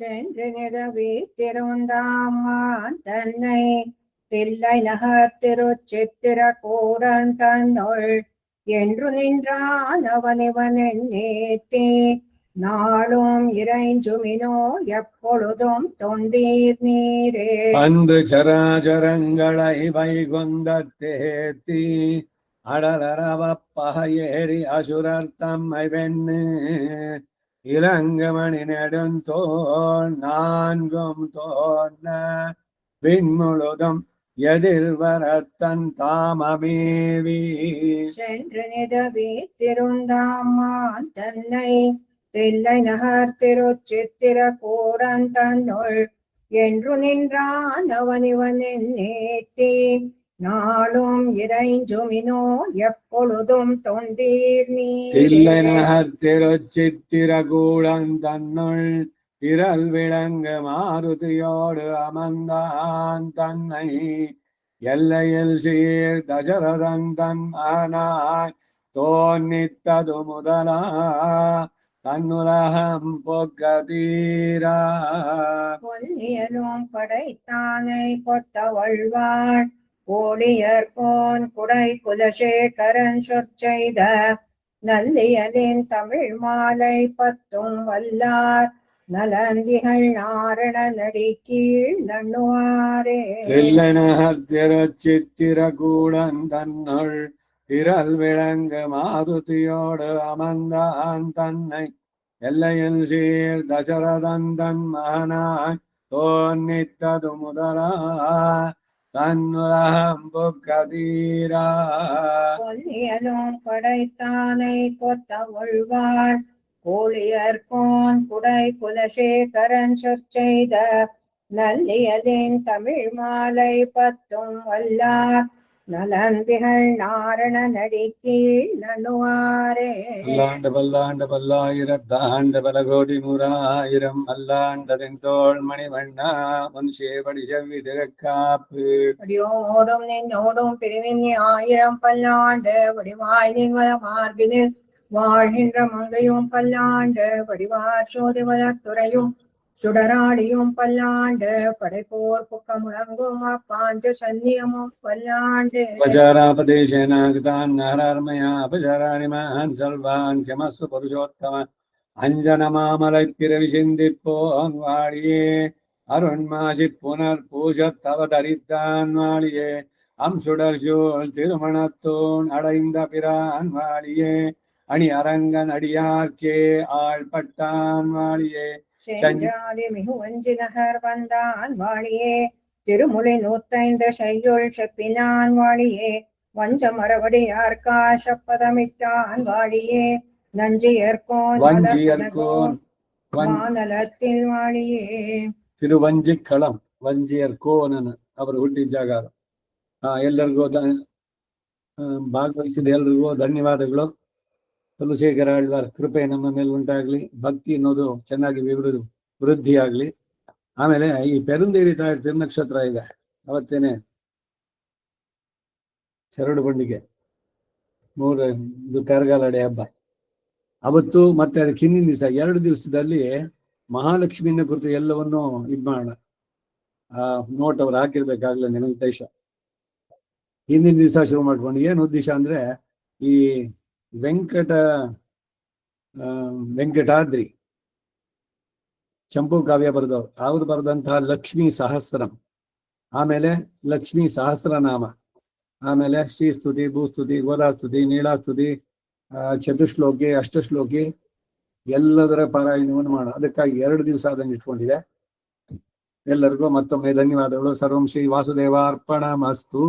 சென்று நிதவி திருந்தாமான் தன்னை தில்லை நகர் திருச்சித்திர கூடந்தன்னுள் என்று நின்றான் அவனிவன் நேத்தே நாளும் இறைஞ்சுமினோ எப்பொழுதும் தொண்டீர் நீரே. அன்று சராச்சரங்களை வைகுந்தத்தேத்தி அடலரவப்பக ஏறி அசுரர் தம்மை வெண்ணு இளங்கமணி நெடுந்தோள் நான்கும் தோன்ன விண்முழுதும் எதிர்வரத்தன் தாமமேவி சென்று நிதவி திருந்தாமான் தன்னை தில்லை நகர் திருச்சித்திர கூடந்தன்னுள் என்று நின்றான் அவனிவன் நேத்தே நாளும் இறைஞ்சுமினோ எப்பொழுதும் தொண்டீர் தில்லை நீரே. நகர் திருச்சித்திர கூடந்தன்னுள் திரள் விளங்க மாருதியோடு அமர்ந்தான் தன்னை எல்லையில் சீர் தசரதன் தன் ஆனாய் தோன்னித்தது முதலா தன்னுலகம் பொக்கதீரா பொன்னியலும் படைத்தானை கொத்த வள்வாள் கோழியர்கோன் குடை குலசேகரன் சொற்செய்த நல்லியலின் தமிழ் மாலை பத்தும் வல்லார் நலந்திகள் நாரண நடி கீழ் நண்ணுவாரே. தில்லை நகர் திருச்சித்திர கூடந்தன்னுள் திரள் விளங்க மாருதியோடு அமர்ந்தான் தன்னை எல்லையில் சீர் தசரதன் தன் மகனாய் தோன்னித்தது முதலா தன்னுலகம் புக்கதீரா பொன்னியலும் படைத்தானை கொத்த வள்வாள் கோழியர்கோன் குடை குலசேகரன் சொற்செய்த நல்லியலின் தமிழ் மாலை பத்தும் வல்லார் நலந்திகள் நாரண நடி கீழ் நண்ணுவாரே. பல்லாண்டு பல்லாண்டு பல்லாயிரத்தாண்டு பல கோடி நூறாயிரம் அல்லாண்டதின் தோள் மணிவண்ணா உன் சேவடி செவ்வி திறக்காப்பு அடியோடும் நின்னோடும் பிரிவின் ஆயிரம் பல்லாண்டு வடிவாய் நின்வல மார்பினில் வாழ்கின்ற மங்கையும் பல்லாண்டு வடிவார் சோதிவலத்துறையும் சுடராளியும் பல்லாண்டு படைப்போர் புக்க முழங்கும் அப்பாஞ்ச சன்னியமும் பல்லாண்டு. அபச்சாராபதேசேனாகிதான் நகரார்மயா அபச்சாராணிமான் செல்வான் கமஸ்து புருஷோத்தம அஞ்சனமாமலை பிறவி சிந்திப்போன் வாழியே அருண்மாசி புனர் பூஜத்தவதரித்தான் வாழியே அம்சுடர் சூழ் திருமணத்தோன் அடைந்த பிரான் வாழியே அணி அரங்கன் அடியார்க்கே ஆள்பட்டான் வாழியே செஞ்சாதி மிகு வஞ்சி நகர் வந்தான் வாழியே திருமுலை 105 செய்யுள் செப்பினான் வாழியே வஞ்ச மரவடியார்க்கா சப்பதமிட்டான் வாழியே நஞ்சியர்கோன் வஞ்சியர்கோன் மாநலத்தில் வாழியே. ತಿರುವಂಜಿಕ್ಕಳಂ ವಂಜಿಯರ್ಕೋನನ ಅವರು ಹುಟ್ಟಿದ ಜಾಗ ಅದು. ಎಲ್ಲರಿಗೂ ಭಾಗವಹಿಸಿದ ಎಲ್ರಿಗೂ ಧನ್ಯವಾದಗಳು. ತುಲಸೇಖರ ಆಳ್ವಾರ್ ಕೃಪೆ ನಮ್ಮ ಮೇಲೆ ಉಂಟಾಗ್ಲಿ, ಭಕ್ತಿ ಅನ್ನೋದು ಚೆನ್ನಾಗಿ ವೃದ್ಧಿ ಆಗ್ಲಿ. ಆಮೇಲೆ ಈ ಪೆರುಂದೇರಿ ತಾಯಿ ತಿರುನಕ್ಷತ್ರ ಇದೆ, ಅವತ್ತೇನೆ ಚರಡು ಬಂಡಿಗೆ 3 ಕರಗಾಲಡೆ ಹಬ್ಬ ಅವತ್ತು. ಮತ್ತೆ ಅದಕ್ಕೆ ಹಿಂದಿನ ದಿವಸ 2 ದಿವಸದಲ್ಲಿ ಮಹಾಲಕ್ಷ್ಮಿನ ಕುರಿತು ಎಲ್ಲವನ್ನು ಮಾಡೋಣ. ನೋಟ್ ಅವ್ರು ಹಾಕಿರ್ಬೇಕಾಗ್ಲ ನನಗೆ ದೇಶ ಹಿಂದಿನ ದಿವಸ ಶುರು ಮಾಡ್ಕೊಂಡು ಏನ್ ಉದ್ದೇಶ ಅಂದ್ರೆ ಈ ವೆಂಕಟಾದ್ರಿ ಚಂಪು ಕಾವ್ಯ ಬರೆದವ್ರು, ಅವ್ರು ಬರೆದಂತಹ ಲಕ್ಷ್ಮೀ ಸಹಸ್ರಂ, ಆಮೇಲೆ ಲಕ್ಷ್ಮೀ ಸಹಸ್ರನಾಮ, ಆಮೇಲೆ ಶ್ರೀಸ್ತುತಿ, ಭೂಸ್ತುತಿ, ಗೋದಾಸ್ತುತಿ, ನೀಳಾಸ್ತುತಿ, ಚತುಶ್ಲೋಕಿ, ಅಷ್ಟಶ್ಲೋಕಿ ಎಲ್ಲದರ ಪಾರಾಯಣವನ್ನು ಮಾಡ. ಅದಕ್ಕಾಗಿ 2 ದಿವಸ ಅದನ್ನು ಇಟ್ಕೊಂಡಿದೆ. ಎಲ್ಲರಿಗೂ ಮತ್ತೊಮ್ಮೆ ಧನ್ಯವಾದಗಳು. ಸರ್ವಂ ಶ್ರೀ ವಾಸುದೇವಾರ್ಪಣಮಸ್ತು.